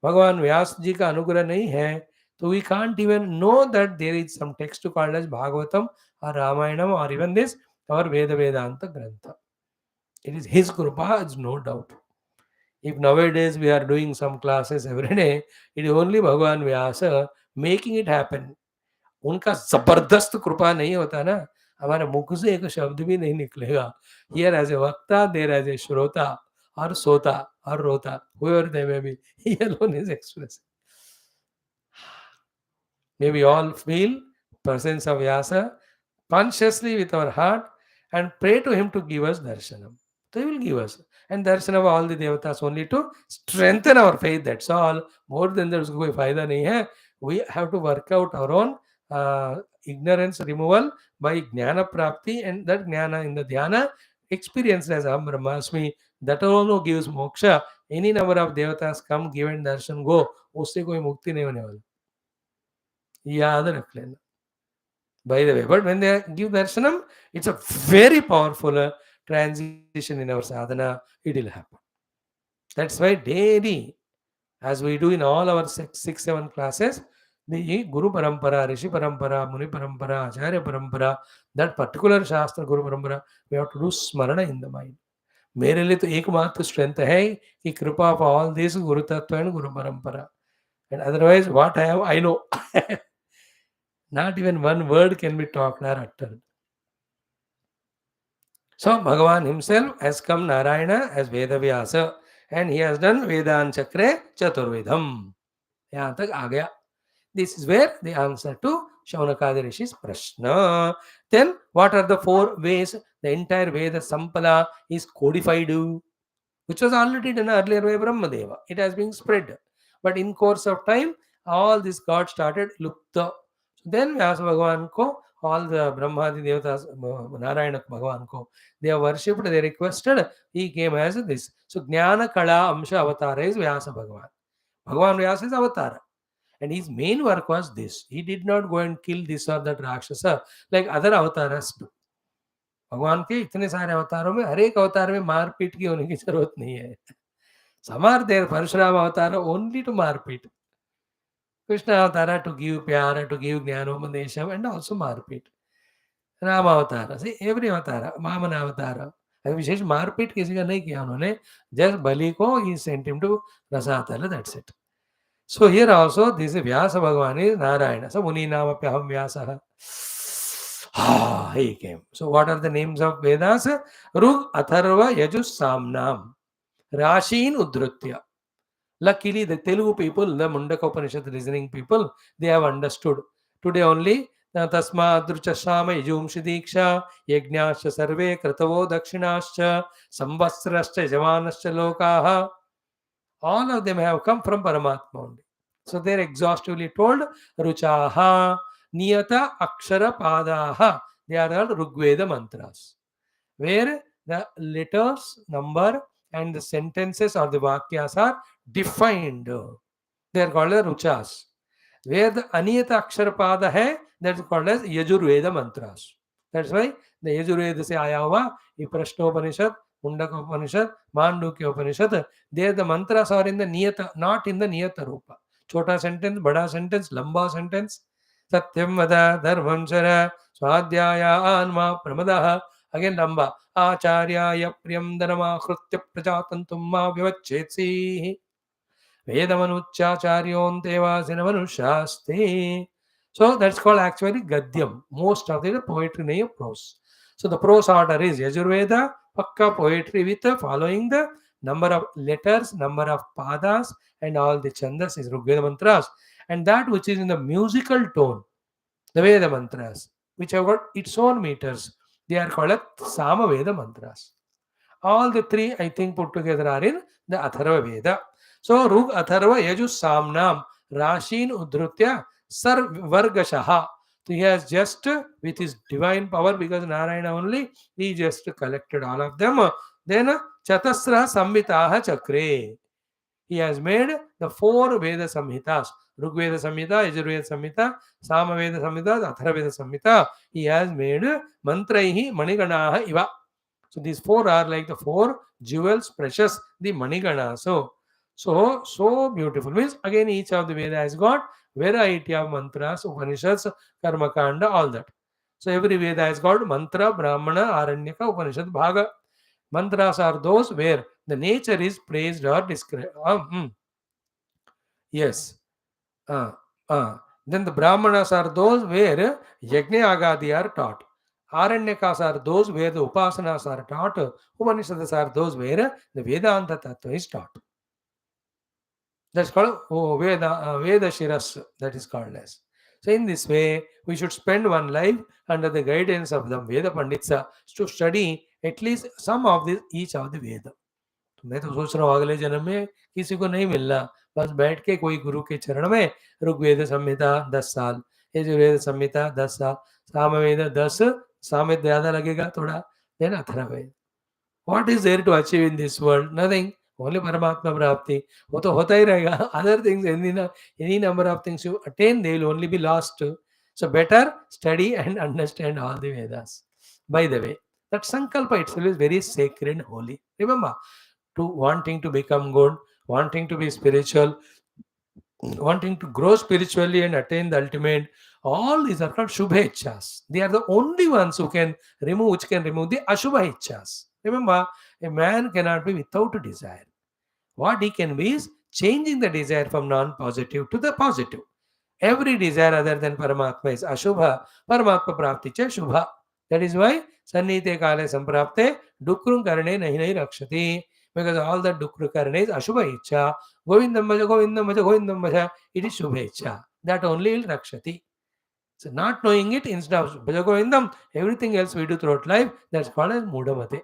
भगवान व्यास जी का अनुग्रह नहीं है तो we can't even know that there is some text called as Bhagavatam और रामायणम और even this और वेदांत ग्रंथ. It is his krupa, it's no doubt. If nowadays we are doing some classes every day, it is only Bhagavan Vyasa making it happen. उनका जबरदस्त कृपा नहीं होता ना, हमारे मुख से एक शब्द भी नहीं निकलेगा. Here as a वक्ता, there as a श्रोता और सोता और रोता, whoever they may be, he alone is expressing. May we all feel presence of Vyasa consciously with our heart and pray to him to give us darshanam. So he will give us. And darshan of all the devatas only to strengthen our faith. That's all. More than that, koi fayda nahi hai. We have to work out our own ignorance removal by jnana prapti, and that jnana in the dhyana experienced as Aham Brahmasmi, that alone gives moksha. Any number of devatas come, give and darshan, go. Usse koi mukti nahi hone wala. याद रख लेना. By the way, but when they give darshanam, it's a very powerful transition in our sadhana. It will happen. That's why daily, as we do in all our 6-7 classes, the Guru Parampara, Rishi Parampara, Muni Parampara, Acharya Parampara, that particular Shastra Guru Parampara, we have to do Smarana in the mind. मेरे लिए तो एकमात्र strength है कि कृपा of all this Guru Tattva and Guru Parampara. And otherwise, what I know. Not even one word can be talked or uttered. So Bhagavan himself has come Narayana as Veda Vyasa, and he has done Vedan Chakre Chaturvedam. यहाँ तक आ गया. This is where the answer to Shaunakadi Rishi's Prashna. Then what are the 4 ways the entire Veda Sampada is codified, which was already done earlier by Brahmadeva. It has been spread. But in course of time, all this got started lupta. Then Vyasa Bhagavan ko, all the Brahmadi Devatas, Narayana Bhagavan ko, they are worshipped, they requested, he came as this. So Jnana Kala Amsha Avatara is Vyasa Bhagavan. Bhagavan Vyasa is Avatara. And his main work was this. He did not go and kill this or that Rakshasa like other avatars do. भगवान के इतने सारे अवतारों में हर एक अवतार में मारपीट की होने की जरूरत नहीं है. Some are there, Parashurama Avatara only to marpit. Krishna Avatara to give pyara, to give Jnanopadesham, and also marpit. Rama Avatara, see every Avatara, Vamana Avatara. विशेष मारपीट किसी का नहीं किया उन्होंने. Just बलि को he sent him to Rasatala, that's it. So here also this Vyasa Bhagavan is Narayana. So Muni Namapyaham Vyasa. He came. So what are the names of Vedas? Rug, Atharva, Yajus, Samnam. Rashin Udrutya. Luckily, the Telugu people, the Mundaka Upanishad reasoning people, they have understood. Today only, Tasma Adrucha Shama Yajum Shidiksha, Yajnascha Sarve, Kratavo Dakshinascha, Sambasrascha, Javanascha Lokaha. All of them have come from Paramatma only. So they are exhaustively told, Ruchaha, Niyata, Akshara, Padaha. They are all Rigveda mantras, where the letters, number, and the sentences or the vakyas are defined. They are called as Ruchas. Where the Aniyata Akshara Pada hai, that is called as Yajurveda mantras. That's why the Yajurveda se aaya hua, ye Prashnopanishad, Mundaka Upanishad, Mandukya Upanishad. There the mantras are in the niyata, not in the niyata rupa. Chota sentence, bada sentence, lamba sentence. Satyam vada dharmam chara swadhyaya anma pramadaha. Again lamba. Acharyaya priyam dharma krutya prajatantum ma vivachetsi. Vedamanuchacharyontevasinamanushasti. So that's called actually Gadyam. Most of the poetry name prose. So the prose order is Yajurveda, Pakka poetry with following the number of letters, number of padas, and all the chandas is Rigveda mantras. And that which is in the musical tone, the Veda mantras, which have got its own meters, they are called as Samaveda mantras. All the three, I think, put together are in the Atharva Veda. So, Rug, Atharva, Yaju, Samnam, Rashin, Udhrutya, Sar Vargashaha. So, he has just, with his divine power, because Narayana only, he just collected all of them. Then, Chatasra Samhitaha Chakre. He has made the four Veda Samhitas. Rigveda Samhita, Yajurveda Samhita, Samaveda Samhita, Atharveda Samhita. He has made Mantraihi Maniganaha Iva. So these four are like the four jewels, precious, the Manigana. So beautiful. Means again each of the Veda has got variety of mantras, Upanishads, Karma Kanda, all that. So every Veda has got mantra, Brahmana, Aranyaka, Upanishad, Bhaga. Mantras are those where the nature is praised or described. Yes. Uh, then the Brahmanas are those where Yajna Agadi are taught. Aranyakas are those where the Upasanas are taught. Upanishads are those where the Vedanta Tattva is taught. That's called Veda Shiras, that is called as. So in this way, we should spend one life under the guidance of the Veda Panditsa to study at least some of this, each of the Veda. तो मैं तो सोच रहा हूँ अगले जन्म में किसी को नहीं मिलना, बस बैठ के कोई गुरु के चरण में ऋग्वेद संहिता 10 साल, यजुर्वेद संहिता 10 साल, सामवेद 10, सामवेद ज़्यादा लगेगा थोड़ा, then Atharvaveda. What is there to achieve in this world? Nothing. Only Paramatma Prapti. वो तो होता ही रहेगा. Other things, any number of things you attain, they will only be lost. So better study and understand all the Vedas. By the way, that Sankalpa itself is very sacred and holy. Remember, to wanting to become good, wanting to be spiritual, wanting to grow spiritually and attain the ultimate, all these are called Shubha Ichchas. They are the only ones who can remove, which can remove the Ashubha Ichchas. Remember, a man cannot be without desire. What he can be is changing the desire from non-positive to the positive. Every desire other than Paramatma is Ashubha, Paramatma Prapti cha Shubha. That is why Sannite Kale Samprapte Dukrum Karane Nahi Nahi Rakshati. Because all that Dukru Karane is Ashubha Ichcha. Govindam Bhaja, Govindam Bhaja, Govindam Bhaja. It is Shubha Ichcha. That only will Rakshati. So not knowing it, instead of Bhaja Govindam, everything else we do throughout life, that's called as Mudamate.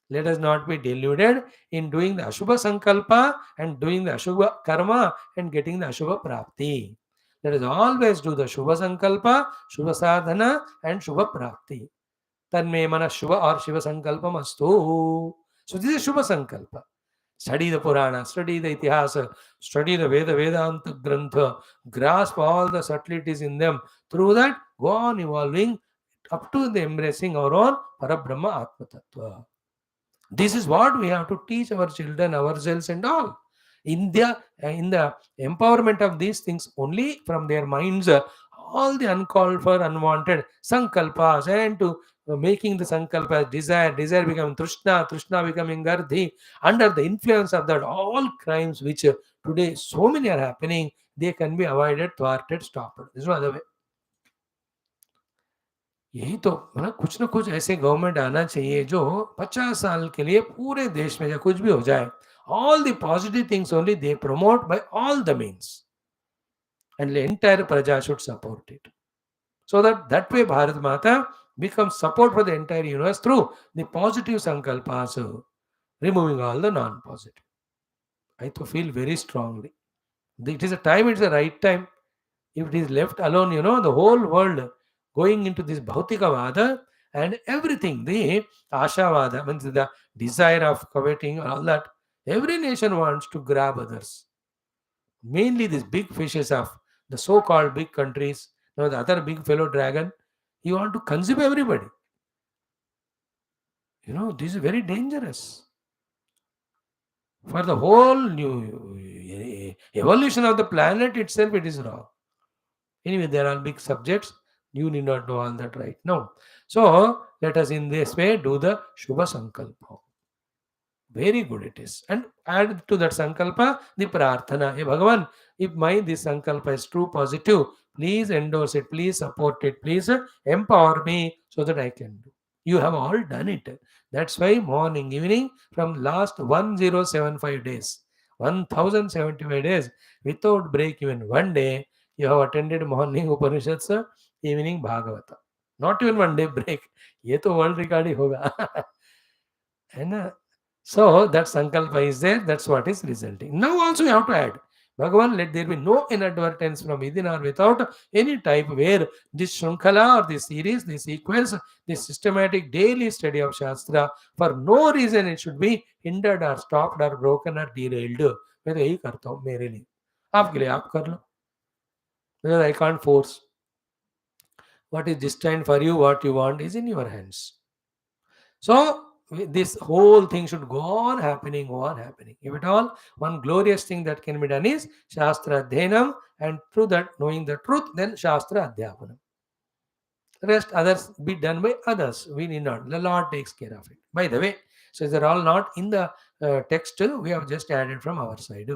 Let us not be deluded in doing the Ashubha Sankalpa and doing the Ashubha Karma and getting the Ashubha Prapti. Let us always do the Shubha Sankalpa, Shubha Sadhana and Shubha Prapti. Tanme Mana Shubha or Shiva Sankalpa Mastu. So this is Shubha Sankalpa. Study the Purana, study the Itihasa, study the Vedanta Grantha, grasp all the subtleties in them. Through that, go on evolving up to the embracing our own Parabrahma Atma Tattva. This is what we have to teach our children, ourselves and all. In the empowerment of these things, only from their minds, all the uncalled for, unwanted sankalpas, and to making the sankalpas desire becoming trishna becoming gardhi, under the influence of that, all crimes which today so many are happening, they can be avoided, thwarted, stopped. This is no other way. यही तो मतलब कुछ ना कुछ ऐसे government आना चाहिए जो 50 साल के लिए पूरे देश में कुछ भी हो जाए, all the positive things only they promote by all the means, and the entire praja should support it, so that way Bharat Mata becomes support for the entire universe through the positive sankalpas, removing all the non-positive. I to feel very strongly. It is a time, it's the right time. If it is left alone, the whole world going into this Bhautikavada and everything, the Ashavada, means the desire of coveting, all that, every nation wants to grab others. Mainly these big fishes of the so-called big countries, the other big fellow dragon, you want to consume everybody. This is very dangerous. For the whole new evolution of the planet itself, it is wrong. Anyway, there are big subjects. You need not know all that right now. So let us in this way do the Shubha Sankalpa. Very good it is. And add to that Sankalpa the Prarthana. Hey Bhagavan, if my this Sankalpa is true, positive, please endorse it, please support it, please empower me so that I can do. You have all done it. That's why morning, evening, from last 1075 days, 1075 days, without break even one day, you have attended morning Upanishads, evening Bhagavata. Not even one day break. ये तो world record ही होगा है ना. So that sankalpa is there, that's what is resulting. Now also you have to add, Bhagavan, let there be no inadvertence from within or without any type, where this Shankala or this series, this sequence, this systematic daily study of Shastra, for no reason it should be hindered or stopped or broken or derailed. मैं तो यही करता हूँ मेरे लिए, आपके लिए आप कर लो, because I can't force. What is destined for you, what you want is in your hands. So this whole thing should go on happening, go on happening. If at all, one glorious thing that can be done is Shastra Adhyanam, and through that, knowing the truth, then Shastra Adhyapanam. Rest others be done by others. We need not. The Lord takes care of it. By the way, so they're all not in the text. We have just added from our side.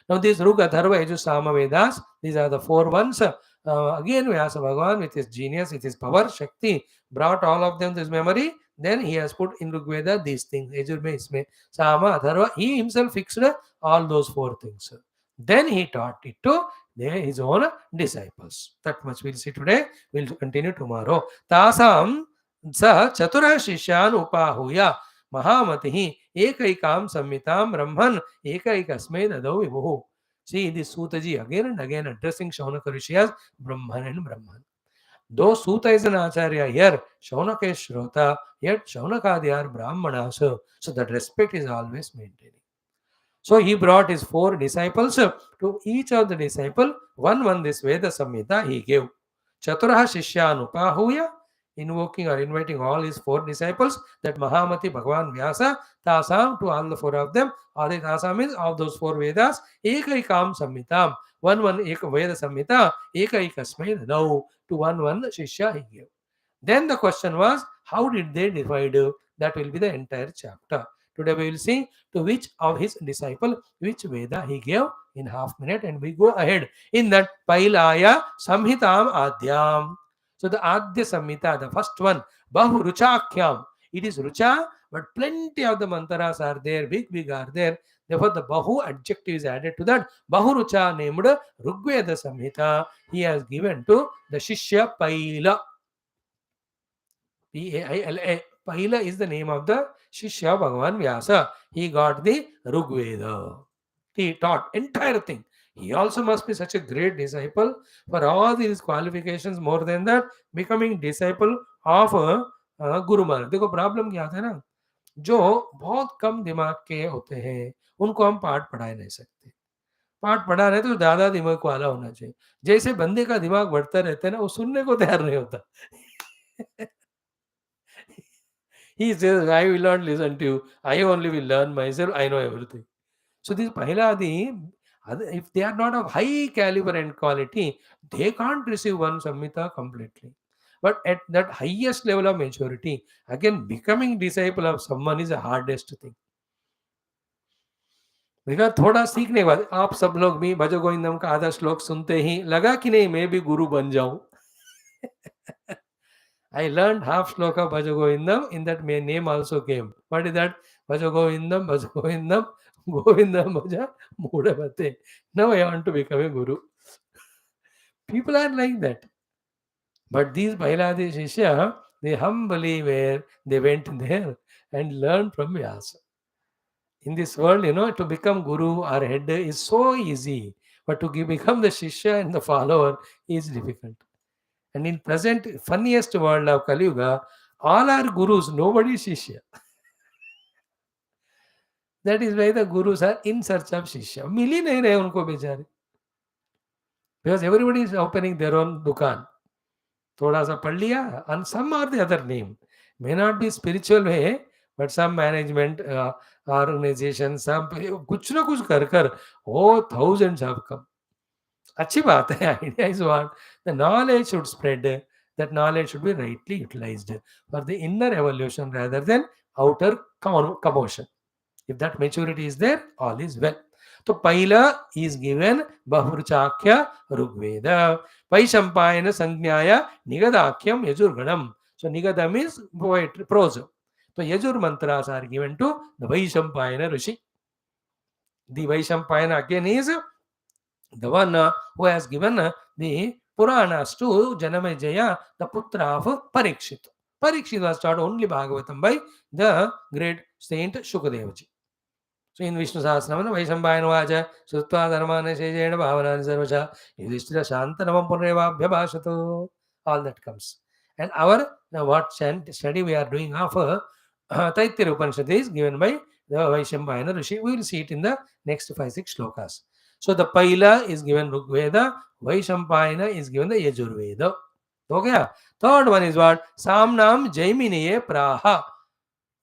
Now these Ruga, Dharva, Yaju, Sama, Vedas, these are the four ones. Again, Vyasa Bhagavan with his genius, with his power, Shakti, brought all of them to his memory. Then he has put in Rigveda these things. Yajurme, Isme, Sama, Dharva. He himself fixed all those four things. Then he taught it to his own disciples. That much we'll see today. We'll continue tomorrow. Tasam sa chatura shishyan upahuya mahamatihi ekaikam samhitam brahman ekaikasmai dadau vibuhu. See this Sutaji again and again addressing Shaunaka Rishi as Brahman and Brahman. Though Suta is an Acharya here, Shaunaka is Shrota, yet Shaunakadi are Brahmanas. So that respect is always maintained. So he brought his four disciples. To each of the disciple, one this Veda Samhita he gave. Chaturaha Shishyanupahuya, invoking or inviting all his four disciples, that Mahamati, Bhagavan, Vyasa, Tasam, to all the four of them, or the Tasam means of those four Vedas, Ekaikam Samhitam, one Veda Samhita, Ekaikasmai, now to one Shishya he gave. Then the question was, how did they divide? That will be the entire chapter. Today we will see to which of his disciple, which Veda he gave in half minute, and we go ahead in that Pailaya Samhitam Adhyam. So the Adya Samhita, the first one, Bahu Ruchakhyam. It is Rucha, but plenty of the mantras are there, big are there. Therefore, the Bahu adjective is added to that. Bahu Rucha named Rigveda Samhita. He has given to the Shishya Paila. Paila. Paila is the name of the Shishya Bhagavan Vyasa. He got the Rigveda. He taught entire thing. He also must be such a great disciple for all these qualifications. More than that, becoming disciple of Guru Maharaj. देखो problem क्या आता है ना, जो बहुत कम दिमाग के होते हैं उनको हम पाठ पढ़ा नहीं सकते. पाठ पढ़ा रहे तो ज्यादा दिमाग वाला होना चाहिए. जैसे बंदे का दिमाग बढ़ता रहता है ना, वो सुनने को तैयार नहीं होता. He says, I will not listen to you. I only will learn myself. I know everything. So these Pahladi, if they are not of high caliber and quality, they can't receive one Samhita completely. But at that highest level of maturity, again, becoming disciple of someone is the hardest thing. Because थोड़ा सीखने के बाद आप सब लोग भी भजो गोविंदम का आधा श्लोक सुनते ही लगा कि नहीं मैं भी गुरु बन जाऊं. I learned half shloka Bhaja Govindam. In that my name also came. What is that? Bhaja Govindam, Govindam Bhaja Mudavate. Now I want to become a guru. People are like that. But these Bailadi Shishya, they humbly they went there and learned from Vyasa. In this world, to become guru or head is so easy. But to become the Shishya and the follower is difficult. And in present funniest world of Kali Yuga, all are gurus, nobody is Shishya. That is why the gurus are in search of Shishya. मिल ही नहीं रहे उनको बेचारे. Because everybody is opening their own dukan. थोड़ा सा पढ़ लिया, and some or the other name. May not be spiritual way, But some management organization, some कुछ ना कुछ कर oh, thousands have come. अच्छी बात है. Idea is what the knowledge should spread. That knowledge should be rightly utilized for the inner evolution rather than outer commotion. If that maturity is there, all is well. So Paila is given Bahurchakya Rugveda. Vaishampayana Sangnaya Nigadakyam Yajurganam. So Nigada means poetry, prose. So Yajur mantras are given to the Vaishampayana Rishi. The Vaishampayana again is the one who has given the Puranas to Janamejaya, the Putra of Parikshit. Parikshit was taught only Bhagavatam by the great saint Shukadevaji. So in Vishnu Sahasranam, Vaishambhayana Vaja, Sutva Dharmana Shejena Bhavanani Sarvacha, Yudhishthira Shantanamam Purneva Bhyabhashato, all that comes. And our what study we are doing of Taittiriya Upanishad is given by the Vaishambhayana Rishi. We will see it in the next 5-6 shlokas. So the Paila is given Rugveda, Vaishambhayana is given the Yajurveda. Okay? Third one is what? Samnam Jaiminiye Praha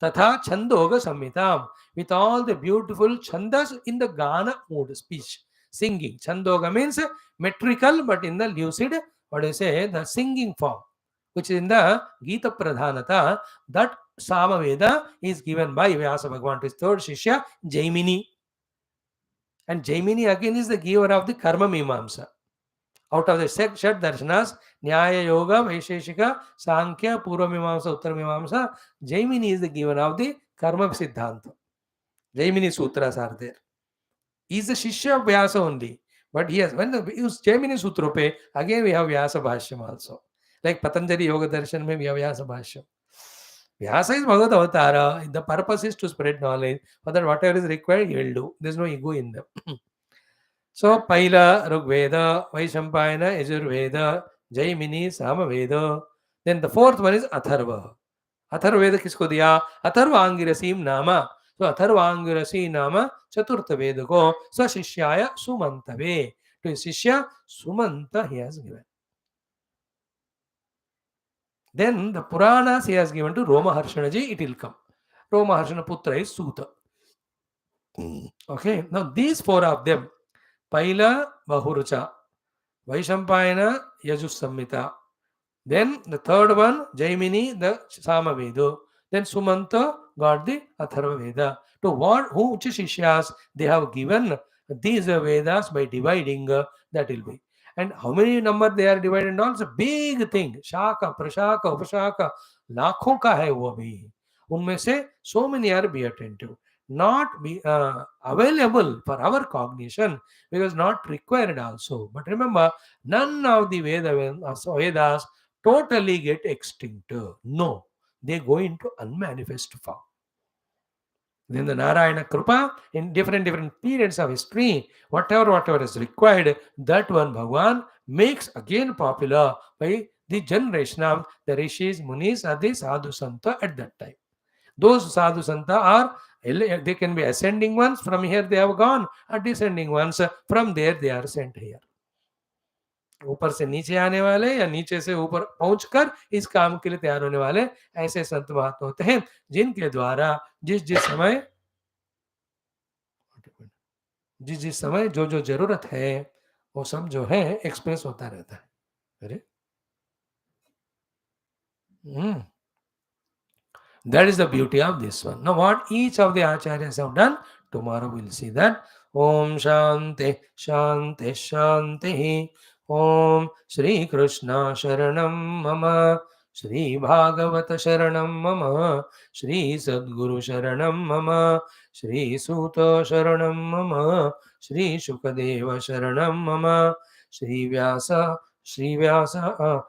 Tatha Chandoga Samhitam. With all the beautiful chandas in the Gana mood, speech, singing. Chandoga means metrical, but in the lucid, what do you say, the singing form, which is in the Gita Pradhanata, that Samaveda is given by Vyasa Bhagavan to his third Shishya, Jaimini. And Jaimini again is the giver of the Karma Mimamsa. Out of the Shat Darshanas, Nyaya Yoga, Vaisheshika, Sankhya, Purva Mimamsa, Uttara Mimamsa, Jaimini is the giver of the Karma Siddhanta. Jaimini Sutras are there. He is the Shishya of Vyasa only. But he has, when we use Jaimini Sutrope, again we have Vyasa Bhashyam also. Like Patanjali Yoga Darshan, we have Vyasa Bhashyam. Vyasa is Bhagavad Avatara. The purpose is to spread knowledge. For that, whatever is required, he will do. There is no ego in them. So, Paila, Rugveda, Vaishampayana, Yajurveda, Jaimini, Samaveda. Then the fourth one is Atharva. Atharvaveda किसको दिया? अथर्वांगिरसीम नामा. तो अथर्वांगिरसी नामा चतुर्थ वेद को स्वशिष्याय सुमंतवे. To his शिष्य Sumanta he has given. Then the Puranas he has given to Romaharshanaji, it will come. Romaharshana Putra is Suta. Okay, now these four of them, Paila Bahurcha, Vaishampayana Yajus Samhita. Then the third one, Jaimini, the Samaveda. Then Sumanta got the Atharva Veda. To which Shishyas they have given these Vedas by dividing, that will be. And how many number they are divided and all? It's a big thing. Shaka, Prashaka, Upashaka, लाखों का है वो भी. उनमें से so many are be attentive. Not be available for our cognition because not required also. But remember, none of the Vedas totally get extinct. No, they go into unmanifest form. Then the Narayana Kripa, in different periods of history, whatever is required, that one Bhagavan makes again popular by the generation of the Rishis, Munis, or the Sadhu Santa at that time. Those Sadhu Santa are, they can be ascending ones, from here they have gone, or descending ones, from there they are sent here. ऊपर से नीचे आने वाले या नीचे से ऊपर पहुंचकर इस काम के लिए तैयार होने वाले ऐसे संत महात्मा होते हैं जिनके द्वारा जिस समय जो जरूरत है वो सब जो है एक्सप्रेस होता रहता है. अरे that is the beauty of this one. Now what each of the acharyas have done, tomorrow we'll see that. Om Shanti Shanti Shanti. Om Shri Krishna Sharanam Mama. Shri Bhagavata Sharanam Mama. Shri Sadguru Sharanam Mama. Shri Suta Sharanam Mama. Shri Shukadeva Sharanam Mama. Shri Vyasa Sharanam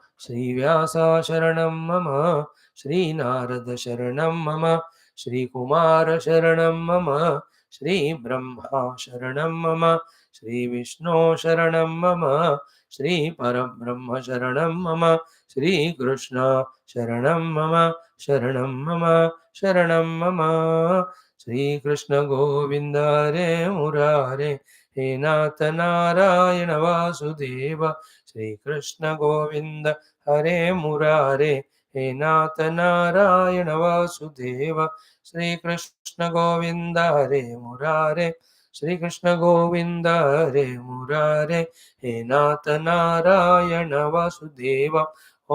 Mama. Shri Narada Sharanam Mama. Shri Kumara Sharanam Mama. Shri Brahma Sharanam Mama. Shri Vishnu Sharanam Mama. Shri Parabrahma Sharanam Mama. Shri Krishna Sharanam Mama. Sharanam Mama. Sharanam Mama. Shri Krishna Govinda Hare Murare. He Natha Narayana Vasudeva. Shri Krishna Govinda Hare Murare. हे नाथ नारायण वासुदेव श्री कृष्ण गोविंद हरे मुरारे श्री कृष्ण गोविंद हरे मुरारे हे नाथ नारायण वासुदेव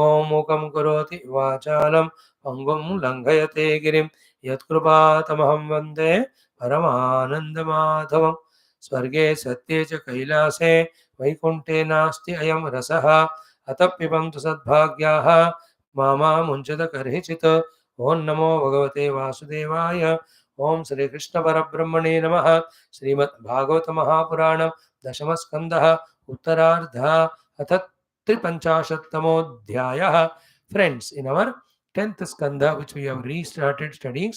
ओम मुखं करोति वाचालं अंगुं लंघयते गिरिं यत्कृपातमहं वन्दे परमानन्दमाधवं स्वर्गे सत्ये च कैलासे वैकुण्ठे नास्ति अयं रसः अतः पिबन्तु सद्भाग्याः मामा मुञ्चत कर्हिचित् ॐ नमो भगवते वासुदेवाय ॐ श्रीकृष्ण परब्रह्मणे नमः श्रीमद्भागवत महापुराणं दशमस्कन्धः उत्तरार्धः अथ त्रिपञ्चाशत्तमोऽध्यायः. Friends, in our 10th skandha, which we have restarted studying,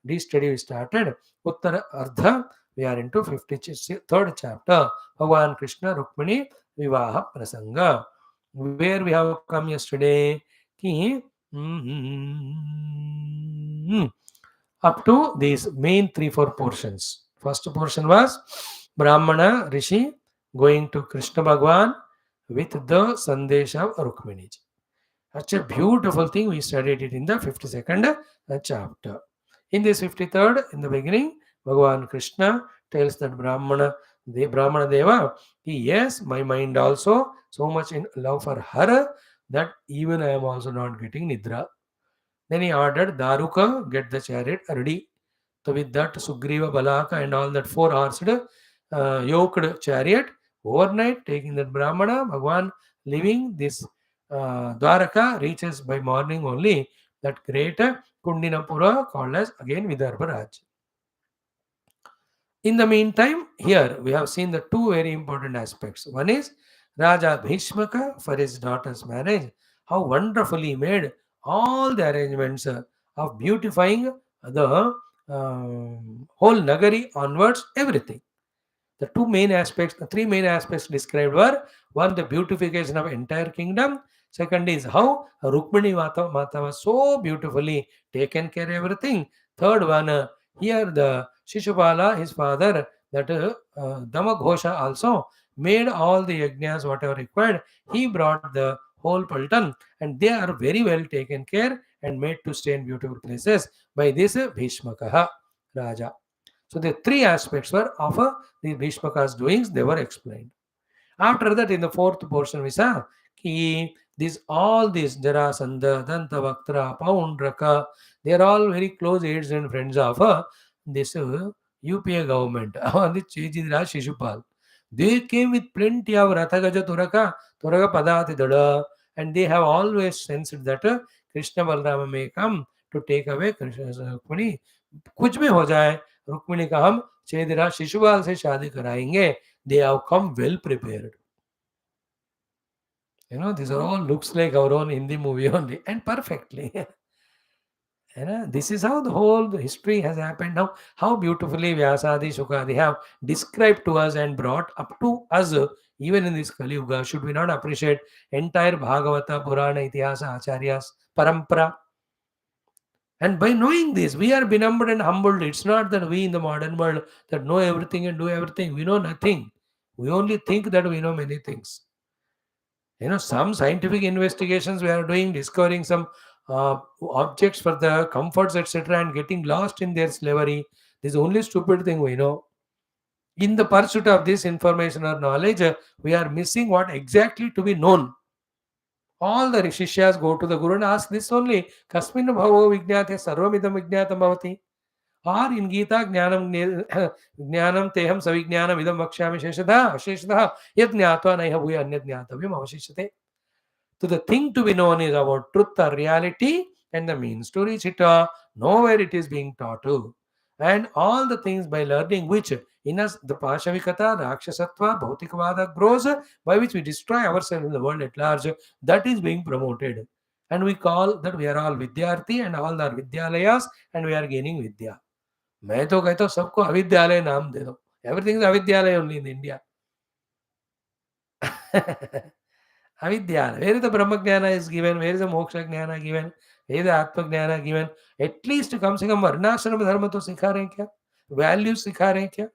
restudy we started, Uttara Ardha, we are into 53rd chapter, Bhagavan Krishna Rukmini Vivaha Prasanga. Where we have come yesterday, ki, up to these main 3-4 portions. First portion was Brahmana Rishi going to Krishna Bhagwan with the Sandesha of Rukmini. Such a beautiful thing. We studied it in the 52nd chapter. In this 53rd, in the beginning, Bhagavan Krishna tells that Brahmana Deva, yes, my mind also so much in love for her that even I am also not getting Nidra. Then he ordered Daruka, get the chariot ready. So with that, Sugriva, Balaka and all that 4-horsed yoked chariot, overnight taking that Brahmana, Bhagwan leaving this Dwaraka, reaches by morning only that great Kundinapura called as again Vidarbha Raj. In the meantime, here we have seen the two very important aspects. One is Raja Bhishmaka for his daughter's marriage, how wonderfully he made all the arrangements of beautifying the whole Nagari onwards, everything. The three main aspects described were one, the beautification of entire kingdom. Second is how Rukmini Mata was so beautifully taken care of everything. Third one, here the Shishupala, his father, that Damaghosha also made all the yajnas, whatever required. He brought the whole Paltan and they are very well taken care and made to stay in beautiful places by this Bhishmakaha Raja. So the three aspects were of the Bhishmaka's doings, they were explained. After that, in the fourth portion, we saw all these Jarasandha, Dantavaktra, Paundraka, they are all very close aides and friends of this UPA government, the Chejidra Shishupal. They came with plenty of Rathagaja Turaka Padati Dada, and they have always sensed that Krishna Balrama may come to take away Krishna's Rukmini. कुछ भी हो जाए, रुक्मिणी का हम चेदिरा शिशुपाल से शादी कराएंगे. They have come well prepared. These are all looks like our own Hindi movie only, and perfectly. This is how the whole history has happened. Now, how beautifully Vyasadi, Shukadi have described to us and brought up to us, even in this Kali Yuga. Should we not appreciate entire Bhagavata, Purana, Itihasa, Acharyas, Parampara? And by knowing this, we are benumbed and humbled. It's not that we in the modern world that know everything and do everything. We know nothing. We only think that we know many things. Some scientific investigations we are doing, discovering some objects for the comforts, etc., and getting lost in their slavery. This is the only stupid thing we know. In the pursuit of this information or knowledge, we are missing what exactly to be known. All the RISHIS go to the Guru and ask this only. Kasmin bhavo vijnate sarvamidam vijnatam bhavati. Or in Gita, Jnanam teham savijnanam idam vakshami sheshadha yad jnatva naiha bhuya anyad jnatavyam avashishate. So the thing to be known is about truth or reality and the means to reach it. Nowhere it is being taught to. And all the things by learning which in us the Pashavikata, Rakshasatva, Bhautikavada grows, by which we destroy ourselves in the world at large, that is being promoted. And we call that we are all Vidyarthi and all are Vidyalayas and we are gaining Vidya. मैं तो कहता हूँ सबको अविद्यालय नाम दे दो. Everything is अविद्यालय only in India. Avidyana. Where is the Brahma Jnana is given? Where is the Moksha Jnana given? Where is the Atma Jnana given? At least कम से कम वर्णाश्रम धर्म तो सिखा रहे हैं क्या? Values सिखा रहे हैं क्या?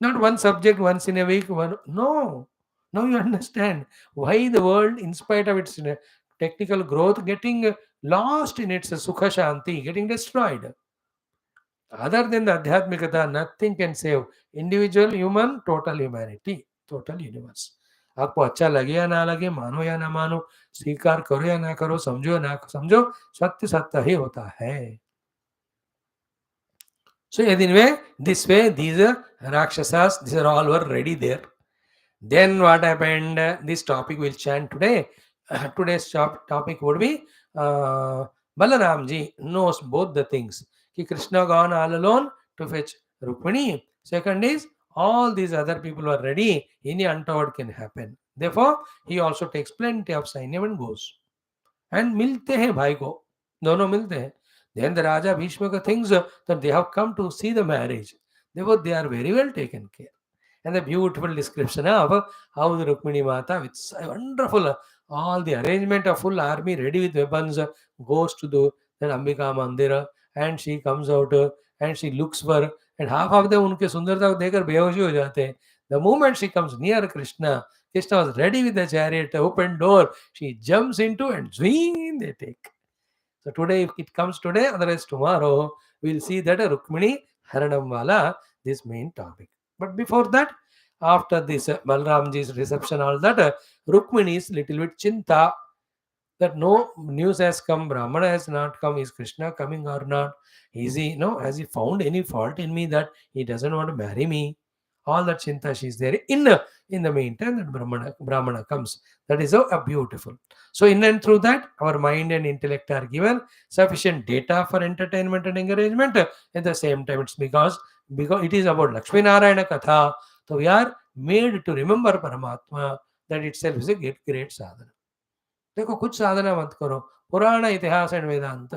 Not one subject once in a week. No. Now you understand why the world, in spite of its technical growth getting lost in its Sukha Shanti, getting destroyed. Other than the Adhyatmikata, nothing can save individual human, total humanity, total universe. आपको अच्छा लगे या ना लगे, मानो या ना मानो, स्वीकार करो या ना करो, समझो या ना समझो, सत्य सत्य ही होता है. So anyway, this way, these Rakshasas, these are all were ready there. Then what happened? This topic we'll chant today. Today's topic would be Balaramji knows both the things. Ki Krishna gone all alone to fetch Rukmini. Second is all these other people are ready. Any untoward can happen. Therefore, he also takes plenty of sainyam and goes. And मिलते हैं भाई को, दोनों मिलते हैं. Then the Raja Bhishmaka thinks that they have come to see the marriage. Therefore, they are very well taken care. And the beautiful description of how the Rukmini Mata, with wonderful, all the arrangement of full army ready with weapons, goes to the Ambika Mandira, and she comes out and she looks for, and half of them उनके सुंदरता को देखकर बेहोश हो जाते हैं. The moment she comes near Krishna, Krishna was ready with the chariot, open door, she jumps into and zwing, they take. So today, if it comes today, otherwise tomorrow, we'll see that Rukmini Haranam Wala, this main topic. But before that, after this Balramji's reception, all that, Rukmini is little bit chinta that no news has come, Brahmana has not come, is Krishna coming or not? Is he, has he found any fault in me that he doesn't want to marry me? All that chinta she is there. In the meantime, that Brahmana comes. That is so beautiful. So in and through that, our mind and intellect are given sufficient data for entertainment and encouragement. At the same time, it's because it is about Lakshmi Narayana Katha. So we are made to remember Paramatma. That itself is a great sadhana. देखो कुछ साधना मत करो, पुराण इतिहास and वेदांत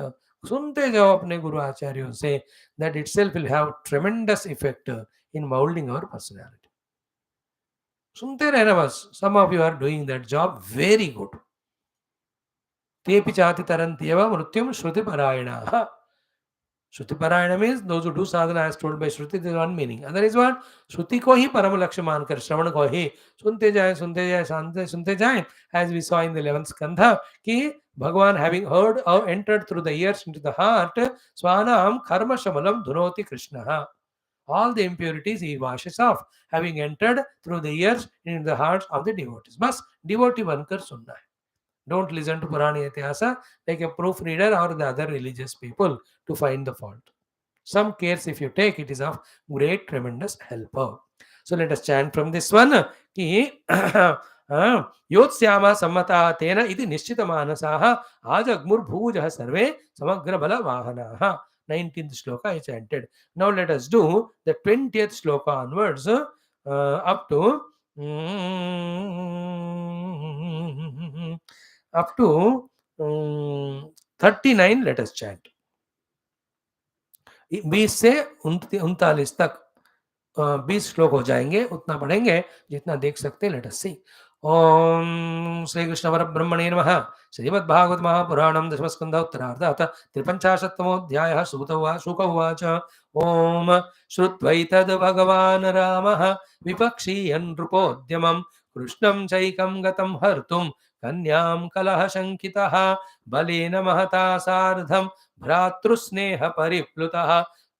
सुनते जाओ अपने गुरु आचार्यों से. That itself will have tremendous effect in moulding our personality. सुनते रहना बस. Some of you are doing that job very good. तेपि चाति तरन्त्येव मृत्युम श्रुति परायणाः. Shruti Parayana means those who do sadhana as told by Shruti. There is one meaning. Other is what? Shruti ko hi param lakshya mankar, Shravan ko hi sunte jaye, sunte jaye. As we saw in the 11th Skandha, ki Bhagavan having heard or entered through the ears into the heart, swanam karma shamalam dhunoti Krishna. All the impurities he washes off, having entered through the ears into the hearts of the devotees. Bas devotee bankar sunna hai. Don't listen to Purana Itihasa like a proofreader or the other religious people to find the fault. Some cares if you take, it is of great, tremendous help. So let us chant from this one. Ki Yotsyama sammata tena iti nishchita manasaha ajagmur bhujah sarve samagra bala vahanaha. 19th shloka I chanted. Now let us do the 20th shloka onwards up to up to 39. Let us chant. 20 से 39 तक 20 श्लोक हो जाएंगे. उतना पढ़ेंगे जितना देख सकते. लेट अस सी. ओम श्री कृष्ण परब्रह्मणे नमः. श्रीमद्भागवत महापुराणं दशमस्कन्धः उत्तरार्धः 53तमोऽध्यायः. शुक उवाच. ओम श्रुत्वैतद् भगवान् रामः विपक्षीयन् नृपोद्यमं कृष्णं चैकं गतं हर्तुं कन्यां कलह शङ्कितः बलेन महता सार्धं भ्रातृस्नेह परिप्लुतः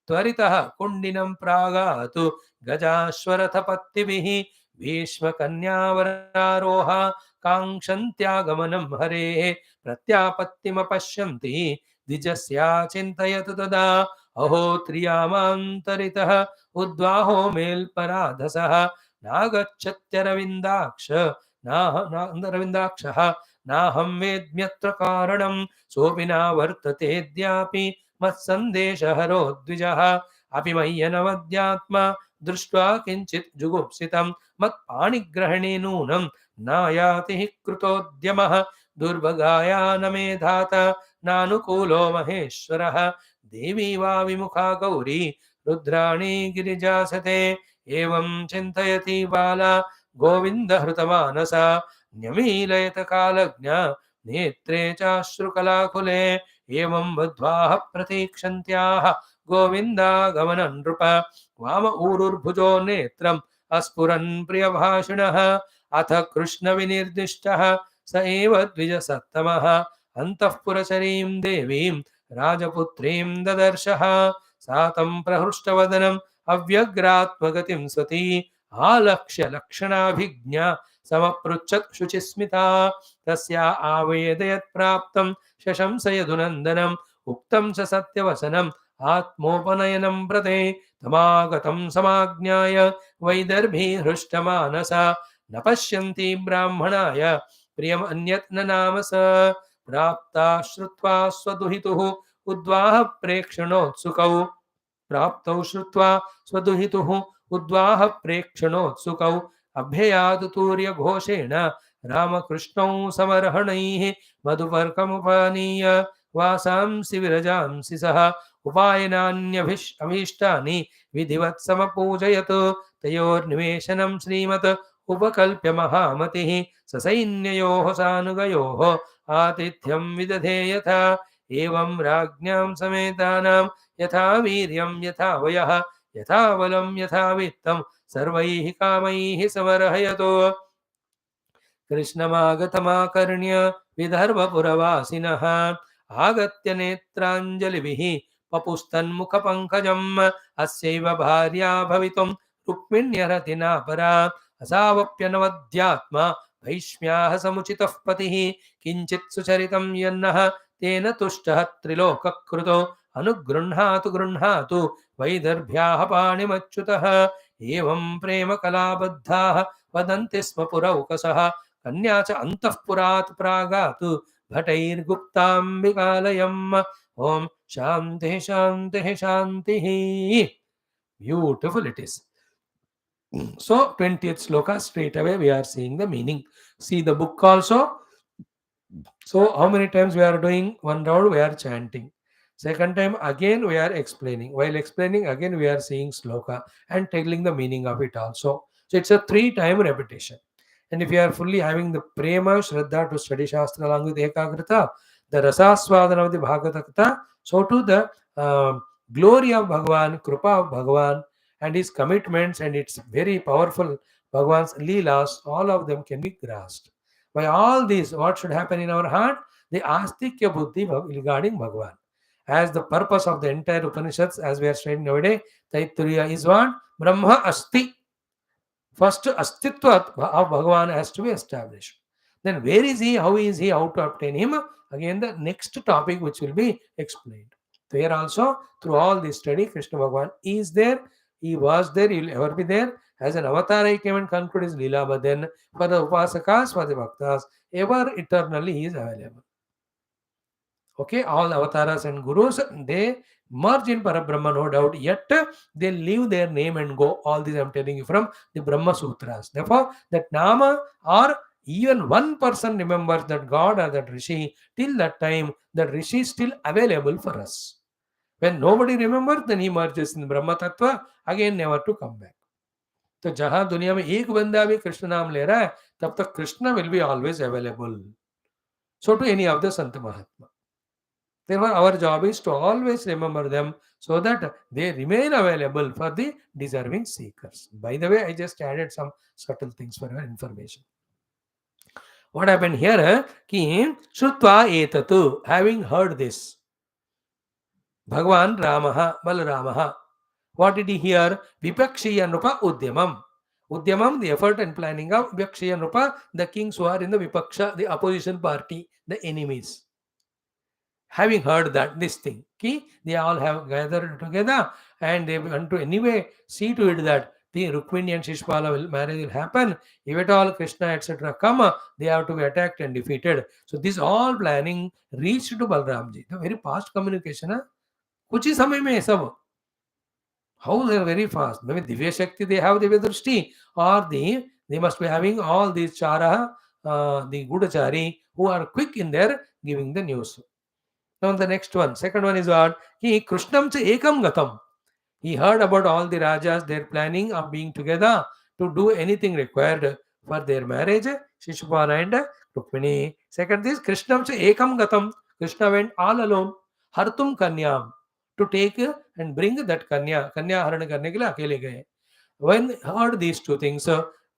त्वरितः कुण्डिनं प्रागातु गजाश्वरथपत्तिभिः भीष्मकन्यावरारोह काङ्क्षन्त्यागमनं हरेः प्रत्यापत्तिमपश्यन्ति द्विजस्या चिन्तयतु तदा अहो त्रियामान्तरितः उद्वाहो मेल्पराधसः नागच्छत्यरविन्दाक्ष रविन्दाक्षः नाहं वेद्म्यत्र कारणं सोऽपि न वर्ततेऽद्यापि मत्सन्देशहरो द्विजः अपि मय्यनवद्यात्मा दृष्ट्वा किञ्चित् जुगुप्सितं मत्पाणिग्रहणे नूनं नायाति हि कृतोद्यमः दुर्भगाया न मे धाता नानुकूलो महेश्वरः देवी वा विमुखा गौरी रुद्राणी गिरिजासते एवं चिन्तयति बाला गोविन्दहृतमानसा न्यमीलयत कालज्ञा नेत्रे चाश्रुकलाकुले एवं बद्ध्वाः प्रतीक्षन्त्याः गोविन्दागमनं नृप वाम ऊरुर्भुजो नेत्रम् अस्फुरन् प्रियभाषिणः अथ कृष्णविनिर्दिष्टः स एव द्विजसत्तमः अन्तःपुरचरीं देवीं राजपुत्रीं ददर्शः सा तं प्रहृष्टवदनम् अव्यग्रात्मगतिं स्वती आलक्ष्य लक्षणाभिज्ञा समपृच्छत् शुचिस्मिता तस्या आवेदयत् प्राप्तं शशंस यदुनन्दनम् उक्तं च सत्यवचनम् आत्मोपनयनं प्रते तमागतं समाज्ञाय वैदर्भी हृष्टमानसा न पश्यन्ति ब्राह्मणाय प्रियम् अन्यत् न नाम स प्राप्ता श्रुत्वा स्वदुहितुः उद्वाह प्रेक्षणोत्सुकौ प्राप्तौ श्रुत्वा स्वदुहितुः उद्वाह प्रेक्षणोत्सुकौ अभ्ययातु तूर्यघोषेण रामकृष्णौ समर्हणैः मधुपर्कमुपानीय वासांसि विरजांसि सः उपायनान्यभीष्टानि विधिवत् समपूजयत् तयोर्निवेशनं श्रीमत् उपकल्प्य महामतिः ससैन्ययोः सानुगयोः आतिथ्यं विदधे यथा एवं राज्ञां समेतानां यथा वीर्यं यथा वयः यथा बलं यथा वित्तं सर्वैः कामैः समर्हयतो कृष्णमागतमाकर्ण्य विदर्भपुरवासिनः आगत्य नेत्राञ्जलिभिः पपुस्तन्मुखपङ्कजम् अस्यैव भार्या भवितुं रुक्मिण्यरतिना परा असावप्यनवद्यात्मा भैष्म्याः समुचितः पतिः किञ्चित् सुचरितं यन्नः तेन तुष्टः त्रिलोककृतो अनुगृह्णातु गृह्णातु वैदर्भ्याः पाणिमच्युतः एवं प्रेमकलाबद्धाः वदन्ति स्म पुरौकसः कन्या च अन्तःपुरात् प्रागात् भटैर्गुप्ताम्बिकालयम् ओम शान्तिः शान्तिः शान्तिः. Beautiful it is. So 20th sloka, straight away we are seeing the meaning. See the book also. So how many times we are doing one round, we are chanting. Second time again we are explaining. While explaining again we are seeing sloka and telling the meaning of it also. So it's a 3-time repetition. And if you are fully having the prema, shraddha to study shastra along with ekagrita, the rasaswadana of the bhagavatakta, so to the glory of Bhagavan, krupa of Bhagavan and his commitments and its very powerful Bhagavan's leelas, all of them can be grasped. By all these, what should happen in our heart? The astikya buddhi regarding Bhagavan. As the purpose of the entire Upanishads, as we are studying nowadays, Taittiriya is what? Brahma asti. First, astitva of Bhagavan has to be established. Then where is he, how is he, how to obtain him? Again, the next topic which will be explained. So here also, through all this study, Krishna Bhagavan is there, he was there, he will ever be there. As an avatar, he came and conclude his Leela, but then for the Upasakas, for the Bhaktas, ever eternally he is available. Okay, all avatars and gurus, they merge in Parabrahma, no doubt, yet they leave their name and go. All these I am telling you from the Brahma Sutras. Therefore, that Nama or even one person remembers that God or that Rishi, till that time, that Rishi is still available for us. When nobody remembers, then he merges in Brahma Tattva, again never to come back. तो जहां दुनिया में एक बंदा भी कृष्ण नाम ले रहा है, तब तक Krishna will be always available. So to any of the Sant Mahatma. Therefore, our job is to always remember them so that they remain available for the deserving seekers. By the way, I just added some subtle things for your information. What happened here? Ki Shrutva etatu, having heard this, Bhagavan Ramaha, Balaramaha. What did he hear? Vipakshiya Nrupa Udyamam. Udyamam, the effort and planning of Vipakshiya Nrupa, the kings who are in the Vipaksha, the opposition party, the enemies. Having heard that, this thing, they all have gathered together and they want to anyway see to it that the Rukmini and Shishpala marriage will happen. If at all Krishna etc. come, they have to be attacked and defeated. So this all planning reached to Balramji. The very fast communication. Kuch hi samay mein sab. How they are very fast. Maybe Divya Shakti they have Divya Drishti, or they must be having all these Chara, the Gudachari, who are quick in their giving the news. Now the next one, second one is what? He Krishnam cha ekam gatam. He heard about all the Rajas, their planning of being together to do anything required for their marriage, Shishupala and Rukmini. Second is Krishnam cha ekam gatam. Krishna went all alone. Hartum kanyam. To take and bring that kanya haran karne ke liye akele gaye. When heard these two things,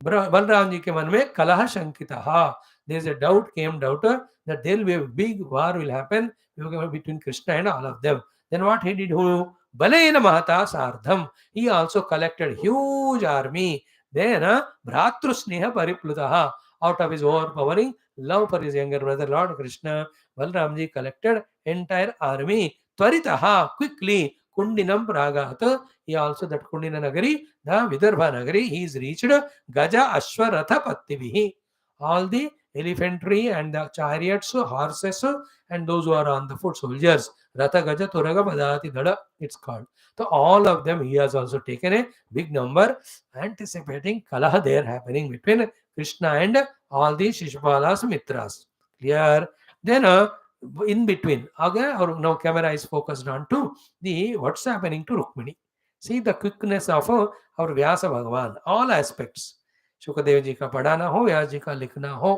Balram ji ke man mein kalaha shankitaha. There's a doubt, that there will be a big war will happen between Krishna and all of them. Then what he did? Who? Balena Mahata Sardham. He also collected huge army. Then Bhratru Sneha Pariplutaha. Out of his overpowering love for his younger brother, Lord Krishna, Balramji collected entire army. Tvaritaha, quickly, Kundinam Pragat. He also, that Kundina Nagari, the Vidarbha Nagari, he is reached Gaja Ashwaratha Pattivihi. All the elephantry and the chariots, horses, and those who are on the foot, soldiers. Ratha Gaja Turaga Padati Dada, it's called. So all of them, he has also taken a big number, anticipating Kalaha there happening between Krishna and all the Shishpalas Mitras. Clear? Then in between, again, now camera is focused on to the what's happening to Rukmini. See the quickness of our Vyasa Bhagavan, all aspects. Sukhdev ji का पढ़ाना हो, व्यास जी का लिखना हो,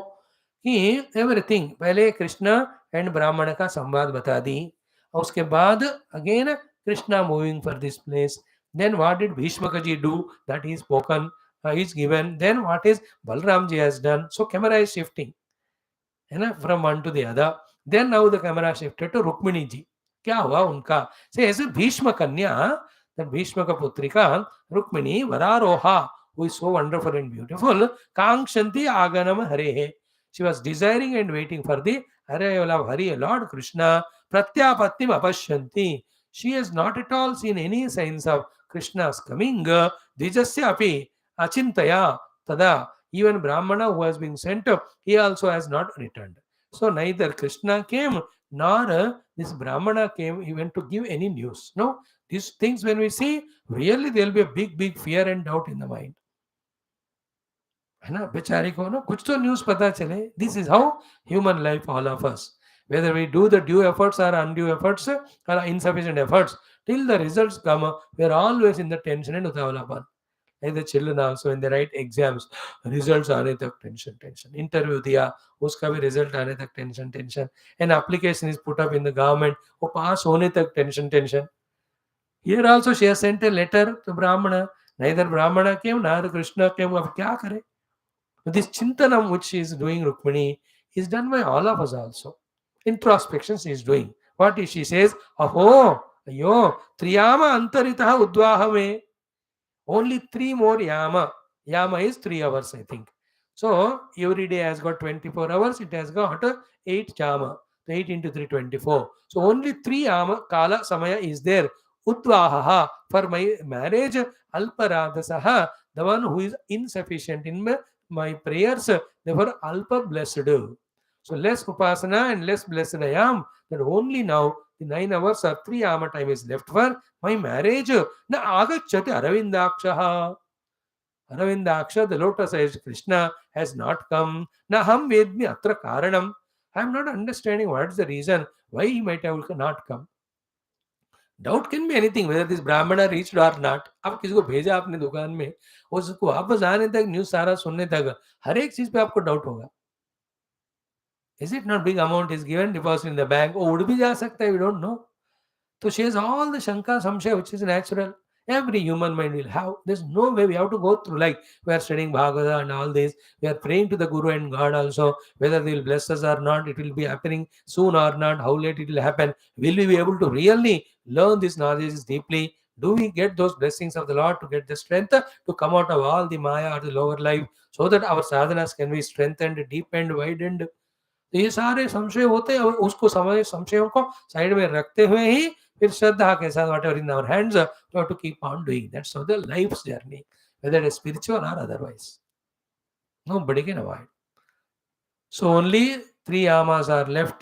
कि everything पहले Krishna and ब्राह्मण का संवाद बता दी, और उसके बाद again Krishna moving for this place. Then what did Bhishmak ji do, that is spoken, is given. Then what is Balram ji has done. So camera is shifting, है ना, from one to the other. Then now the camera shifted to Rukmini ji. क्या हुआ उनका? से ऐसे भीष्म कन्या, that Bhishma का पुत्रिका Rukmini वरारोहा, who is so wonderful and beautiful, कांक्षन्ति आगनम Hare. She was desiring and waiting for the arrival of Hari, Lord Krishna. Pratyapattim apashyanti. She has not at all seen any signs of Krishna's coming. Dijasya api achintaya tada. Even Brahmana who has been sent, he also has not returned. So neither Krishna came nor this Brahmana came even to give any news. No, these things when we see, really there will be a big fear and doubt in the mind. है ना, बेचारी को ना कुछ तो news पता चले. This is how human life, all of us, whether we do the due efforts or undue efforts or insufficient efforts, till the results come, we are always in the tension and utavalapan. Like the children also when they write exams, results आने तक tension. Interview दिया, उसका भी result आने तक tension. An application is put up in the government, वो pass होने तक tension. Here also she has sent a letter to Brahmana. Neither Brahmana came nor Krishna came. अब क्या करे? This chintanam which she is doing, Rukmini, is done by all of us also. Introspection she is doing. What is she says? Aho, ayo, triyama antaritaha udvahame. Only 3 more yama. Yama is 3 hours, I think. So every day has got 24 hours. It has got 8 yama. 8 into 3, 24. So only 3 yama kala samaya is there. Udvahaha, for my marriage. Alparadasaha, the one who is insufficient in my prayers, therefore alpa blessed. So less upasana and less blessed I am, that only now the 9 hours or 3 yama time is left for my marriage. Na agachyati aravindakshaha. Aravindaksha, the lotus eyes Krishna, has not come. Na ham vedmi atra karanam. I am not understanding what is the reason why he might have not come. Doubt can be anything, whether this ब्राह्मण reached और not. आप किसी को भेजा आपने दुकान में, उसको वापस आने तक, न्यूज सारा सुनने तक, हर एक चीज पे आपको डाउट होगा. Is it not big amount is given, deposit in the bank, वो उड़ भी जा सकता है, वी डोंट नो. तो शी हैज ऑल द शंका संशय which is natural. Every human mind will have. There's no way we have to go through like we are studying Bhagavatam and all this. We are praying to the Guru and God also. Whether they will bless us or not, it will be happening soon or not. How late it will happen? Will we be able to really learn this knowledge deeply? Do we get those blessings of the Lord to get the strength to come out of all the Maya or the lower life, so that our sadhanas can be strengthened, deepened, widened? तो ये सारे संशय होते हैं, और उसको संशयों को side में रखते हुए ही फिर श्रद्धा के साथ whatever in our hands, we have to keep on doing. That's how the life's journey, whether it's spiritual or otherwise. Nobody can avoid. So only 3 yamas are left.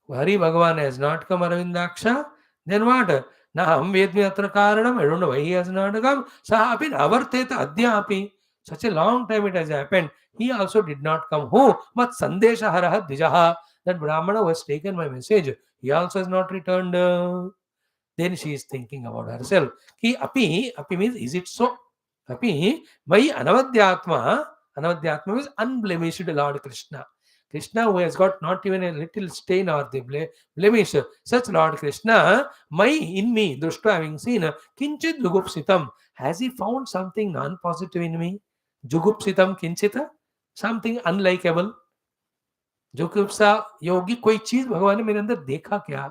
Hari Bhagavan has not come, Aravindaksha. Then what? Na ham vedmi atra karanam. I don't know why he has not come. Sahapi avarteta adhyapi. Such a long time it has happened. He also did not come. Who? Mat sandesha haraha dijaha. That Brahmana was taken my message. He also has not returned. Then she is thinking about herself. Ki api means is it so? Api, my anavadhyatma means unblemished Lord Krishna. Krishna who has got not even a little stain or the blemish. Such Lord Krishna, in me, Drushta having seen, kinchit jugupsitam. Has he found something non-positive in me? Jugupsitam kinchita? Something unlikable. जुगुप्सा योगी कोई चीज भगवान ने मेरे अंदर देखा क्या,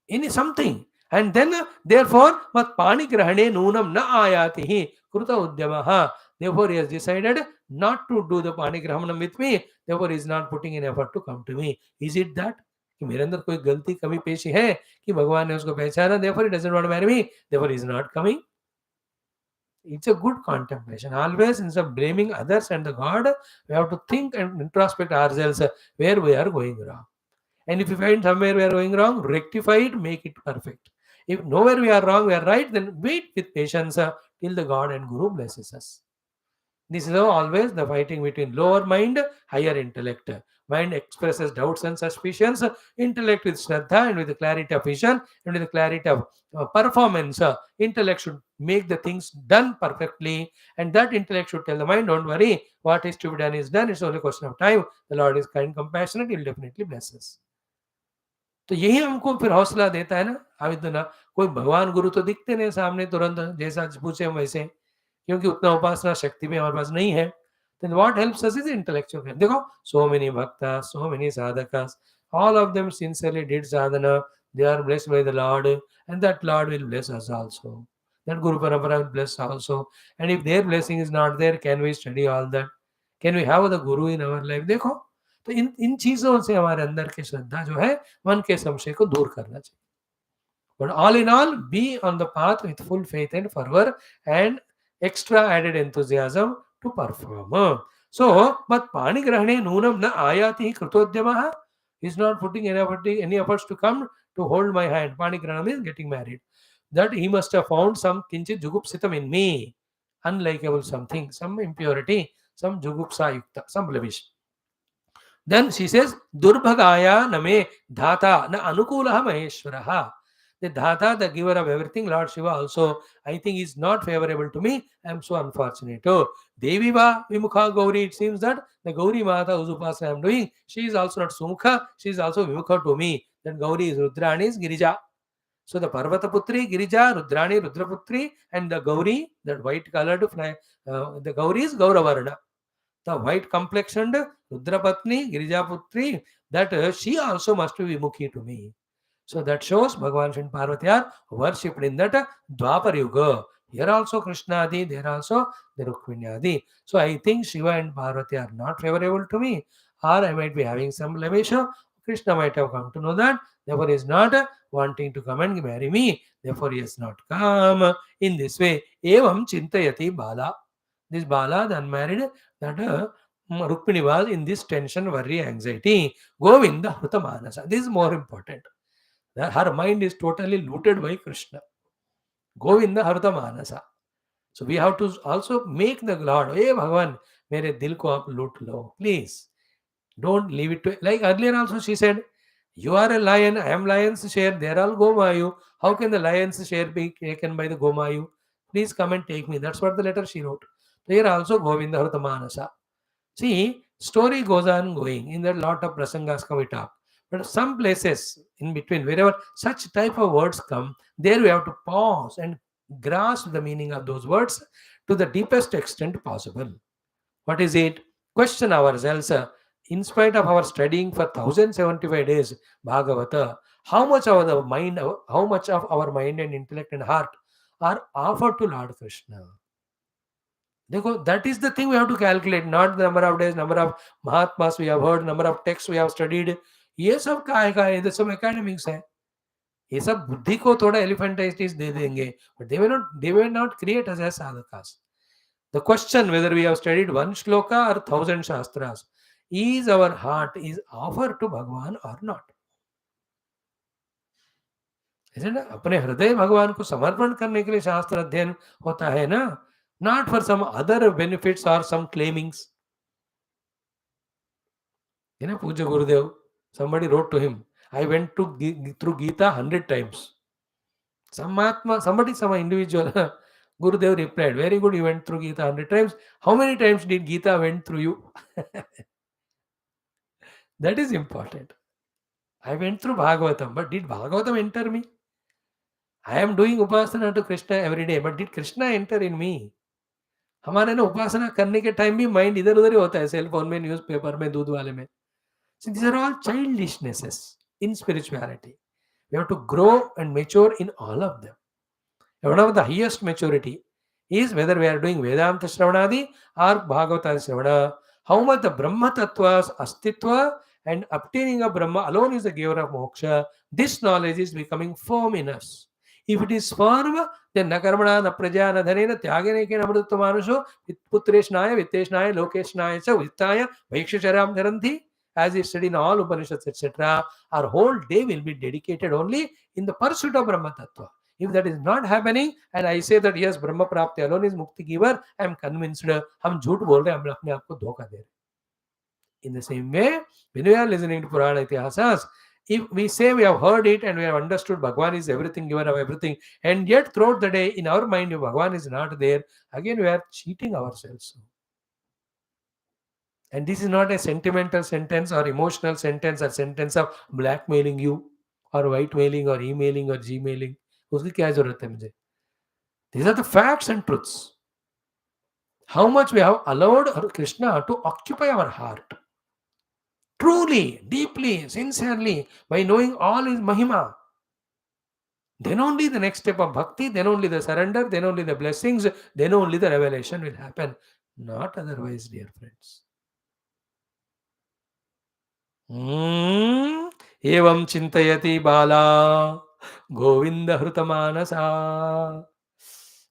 in something, and then therefore मत पाणि ग्रहणे नूनम न आयाति ही कृत उद्यमः, therefore he has decided not to do the pani grahanam with me, therefore he is not putting in effort to come to me. Is it that कि मेरे अंदर कोई गलती कमी पेशी है कि भगवान ने उसको पहचाना, therefore he doesn't want to marry me, therefore he is not coming? It's a good contemplation. Always, instead of blaming others and the God, we have to think and introspect ourselves where we are going wrong. And if you find somewhere we are going wrong, rectify it, make it perfect. If nowhere we are wrong, we are right, then wait with patience till the God and Guru blesses us. This is always the fighting between lower mind, higher intellect. Mind expresses doubts and suspicions. Intellect with Shraddha and with the clarity of vision and with the clarity of performance. Intellect should make the things done perfectly, and that intellect should tell the mind, don't worry, what is to be done is done. It's only a question of time. The Lord is kind, compassionate. He will definitely bless us. तो यही हमको फिर हौसला देता है ना, अभी ना कोई भगवान गुरु तो दिखते नहीं सामने तुरंत, जैसा पूछे हम वैसे, क्योंकि उतना उपासना शक्ति भी हमारे पास नहीं है. Then what helps us is intellectual. देखो, so many bhaktas, so many sadhakas, all of them sincerely did sadhana. They are blessed by the Lord, and that Lord will bless us also. That Guru Parampara will bless also. And if their blessing is not there, can we study all that? Can we have the Guru in our life? देखो, तो इन चीजों से हमारे अंदर की श्रद्धा जो है, मन के संशय को दूर करना चाहिए. But all in all, be on the path with full faith and fervor and extra added enthusiasm to perform. So, but pani grahane noonam na ayati krutodhyamaha. He's not putting any efforts to come to hold my hand. Pani grahanam is getting married. That he must have found some kinchit jugupsitam in me. Unlikable something, some impurity, some jugupsa yukta, some blemish. Then she says, Durbhagaya name dhata na anukulaha maheshwaraha. The dhata, the giver of everything, Lord Shiva also, I think is not favorable to me. I am so unfortunate. Oh, Devi va Vimukha Gauri. It seems that the Gauri Mata whose upasana I am doing, she is also not Sumukha, she is also Vimukha to me. Then Gauri is Rudrani is Girija. So the Parvata Putri, Girija, Rudrani, Rudraputri, and the Gauri, that white colored fly, the Gauri is Gauravarna. The white complexioned Rudrapatni, Girijaputri, that she also must be Vimukhi to me. So that shows Bhagavan and Parvati are worshipped in that Dwapar Yuga. Here also Krishna Adi, there also the Rukmini Adi. So I think Shiva and Parvati are not favorable to me, or I might be having some blemish. Krishna might have come to know that, therefore he is not wanting to come and marry me, therefore he has not come. In this way, Evam Chintayati Bala. This Bala, the unmarried, that Rukmini was in this tension, worry, anxiety. Govinda Hutamanasa. This is more important. That her mind is totally looted by Krishna. Govinda Hutamanasa. So we have to also make the Lord, hey Bhagavan, mere dil ko aap loot lo. Please. Don't leave it to, like earlier also she said, you are a lion, I am lion's share, they are all Gomayu. How can the lion's share be taken by the Gomayu? Please come and take me. That's what the letter she wrote. Here also Govinda Hutamanasa. See, story goes on going. In that lot of prasangas come we talk. But some places in between, wherever such type of words come, there we have to pause and grasp the meaning of those words to the deepest extent possible. What is it? Question ourselves, in spite of our studying for 1075 days, Bhagavata, how much of the mind, how much of our mind and intellect and heart are offered to Lord Krishna? That is the thing we have to calculate, not the number of days, number of Mahatmas we have heard, number of texts we have studied. ये सब का है, ये सब academics है. ये सब बुद्धि को थोड़ा elephantitis दे देंगे, but they will not create us as sadhakas. The question whether we have studied one shloka or 1000 shastras, is our heart is offered to Bhagavan or not? Isn't it? अपने हृदय भगवान को समर्पण करने के लिए शास्त्र अध्ययन होता है ना, not for some other benefits or some claimings. You know, Puja Gurudev, somebody wrote to him, I went through Gita 100 times. Some individual, Gurudev replied, very good, you went through Gita 100 times. How many times did Gita went through you? That is important. I went through Bhagavatam, but did Bhagavatam enter me? I am doing upasana to Krishna every day, but did Krishna enter in me? हमारे ना उपासना करने के time भी mind इधर उधर ही होता है, cell phone में, न्यूज़पेपर में, दूध वाले में. So these are all childishnesses in spirituality. We have to grow and mature in all of them. One of the highest maturity is whether we are doing Vedanta Shravanadi or Bhagavata Shravana. How much the Brahma Tattva's Astitva and obtaining of Brahma alone is the giver of moksha. This knowledge is becoming firm in us. If it is firm, then Nakarmana, Napraja, Nadharena, Tyagane, Amrutta Manusho, Putreshnaya, Viteshnaya, Lokeshnaya, Vittaya, Vaikshacharam Dharanti, as is said in all Upanishads, etc., our whole day will be dedicated only in the pursuit of Brahma Tattva. If that is not happening, and I say that yes, Brahma Prapti alone is Mukti giver, I am convinced. हम झूठ बोल रहे हैं, हम अपने आप को धोखा दे रहे हैं. In the same way, when we are listening to Purana Itihasas, if we say we have heard it and we have understood Bhagavan is everything, giver of everything, and yet throughout the day in our mind, if Bhagavan is not there, again we are cheating ourselves. And this is not a sentimental sentence or emotional sentence or sentence of blackmailing you or whitemailing or emailing or gmailing. उसकी क्या जरूरत है मुझे? These are the facts and truths. How much we have allowed Krishna to occupy our heart. Truly, deeply, sincerely, by knowing all his Mahima. Then only the next step of bhakti, then only the surrender, then only the blessings, then only the revelation will happen. Not otherwise, dear friends. Evam chintayati bala Govinda Hrutamanasa.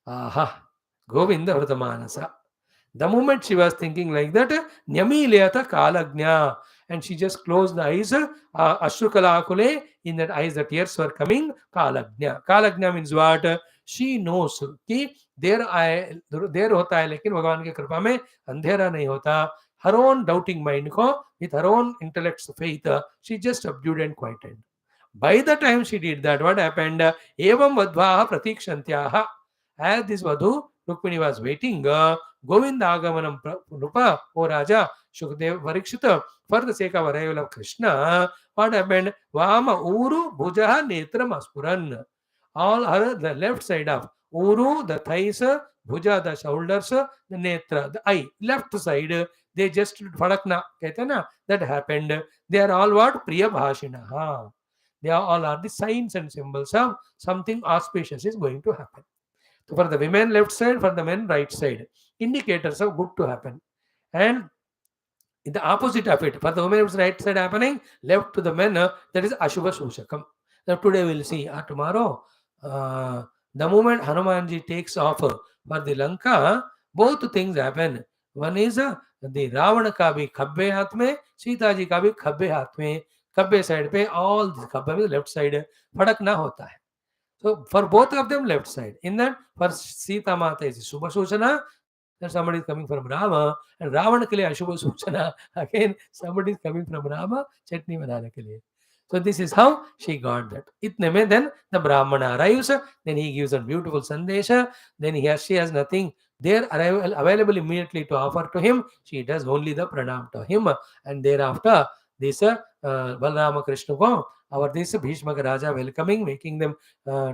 Aha, Govinda Hrutamanasa. The moment she was thinking like that, Nyamileyata Kalagnya, and she just closed the eyes, Ashrukala Akule, in that eyes the tears were coming, Kalagnya. Kalagnya means what? She knows कि देर होता है लेकिन भगवान की कृपा में अंधेरा नहीं होता. Her own doubting mind को, with her own intellect's faith, she just subdued and quieted. By the time she did that, what happened? Evam vadvaha pratikshantyah. As this Vadhu, Rukmini was waiting, Govinda Agamanam Rupa, O Raja, Shukdev Varikshita, for the sake of arrival of Krishna, what happened? Vama Uru Bhujaha Netram Aspuran. All her, the left side of Uru, the thighs, Bhuja, the shoulders, the Netra, the eye, left side, they just Fadakna, Ketana, that happened. They are all what? Priya Bhashinaha. They all are the signs and symbols of something auspicious is going to happen. So for the women left side, for the men right side, indicators of good to happen. And in the opposite of it, for the women it's right side happening, left to the men, that is Ashubha Sushakam. Now today we'll see, tomorrow, the moment Hanumanji takes off for the Lanka, both things happen. One is the Ravana ka bhi khabbe haath mein, Sita ji ka bhi khabbe haath mein. Khabbe side pe, all the khabbe means left side, fadak na hota hai. So for both of them, left side. In that, for Sita Mata is Shubha Suchana, then somebody is coming from Rama, and Ravana ke liye Ashubha Suchana, again somebody is coming from Rama, chutney banane ke liye. So this is how she got that. Itne mein then the Brahmana arrives, then he gives a beautiful sandesha, then she has nothing there available immediately to offer to him. She does only the pranam to him, and thereafter this Balrama Krishna ko, our this Bhishma Raja welcoming, making them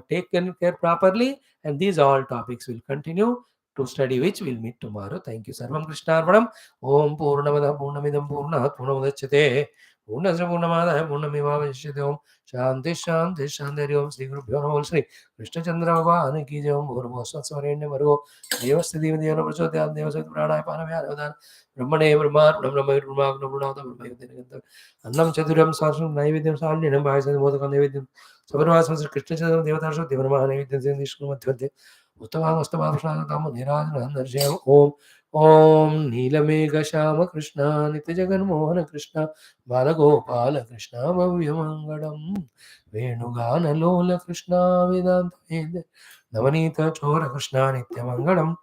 taken care properly, and these all topics will continue to study, which we'll meet tomorrow. Thank you. Sarvam Krishna Arpanam. Om Purnamada Purnamidam Purnahat Purnamudachyate. Purnasya Purnamada Purnamivavashyate. Om Shanti Shanti Shanti Om Sri Guru Bhyo Namo Sri Krishna Chandra Bhagwan Ki Jai. Om Bhurvo Svatsvarenya Margo Devasti Devi Devana Prachodhyam Devasat Pranaya Panamya Brahmane Brahma Brahma Brahma Brahma Brahma Annam Chaduram Sasam Naividyam Salinam Bhajasan Modakam Naividyam Sabarvasam Sri Krishna Chandra Devatasha Devarma Naividyam Sindishnu Madhyante Uttama Mustama Prashanam Nirajana Narjam Om Om Neelamegha Shama Krishna Nityajagan Mohana Krishna Balagopala Krishna Bhavyamangadam Venugana Lola Krishna Vedanta Veda Navanita Chora Krishna Nityamangadam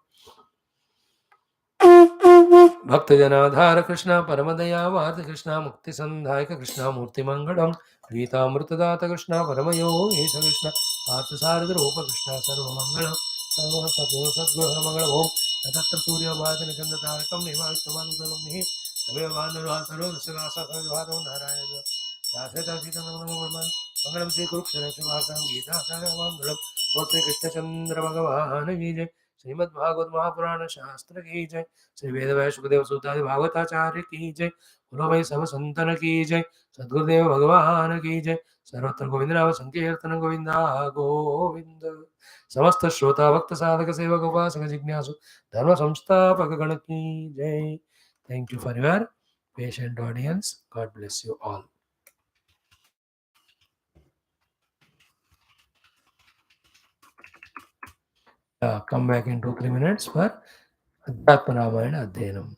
Bhakta Janadhara Krishna Paramadaya Vada Krishna Mukti Sandhayaka Krishna Murti Mangalam Gita Murtadata Krishna Paramayo Esha Krishna Artha Sarada Rupa Krishna Sarva Mangalam Sarva Sadguru Sadguru Mangalam Om Natatra Surya Vada Nikanda Tarakam Nima Vishnavan Udalam Nihi Tavya Vada Vasaro Dasavasa Vada Narayana Daseta Sita Namaman Mangalam Sri Kurukshara Shivasam Gita Sarva Mangalam Sotri Krishna Chandra Bhagavan Vijay Shrimad Bhagavat Mahapuran शास्त्र की जय। श्री वेद व्यास सुखदेव सूतादि भागवताचार्य की जय। बोलो भाई सब संतन की जय। सद्गुरुदेव भगवान की जय। सर्वत्र गोविंद नाम संकीर्तन गोविंदा गोविंद। समस्त श्रोता भक्त साधक सेवक उपासक जिज्ञासु धर्म संस्थापक गण की जय। Thank you for your patient audience. God bless you all. Come back in 2-3 minutes for Adhyatma Ramayana Adhyanam.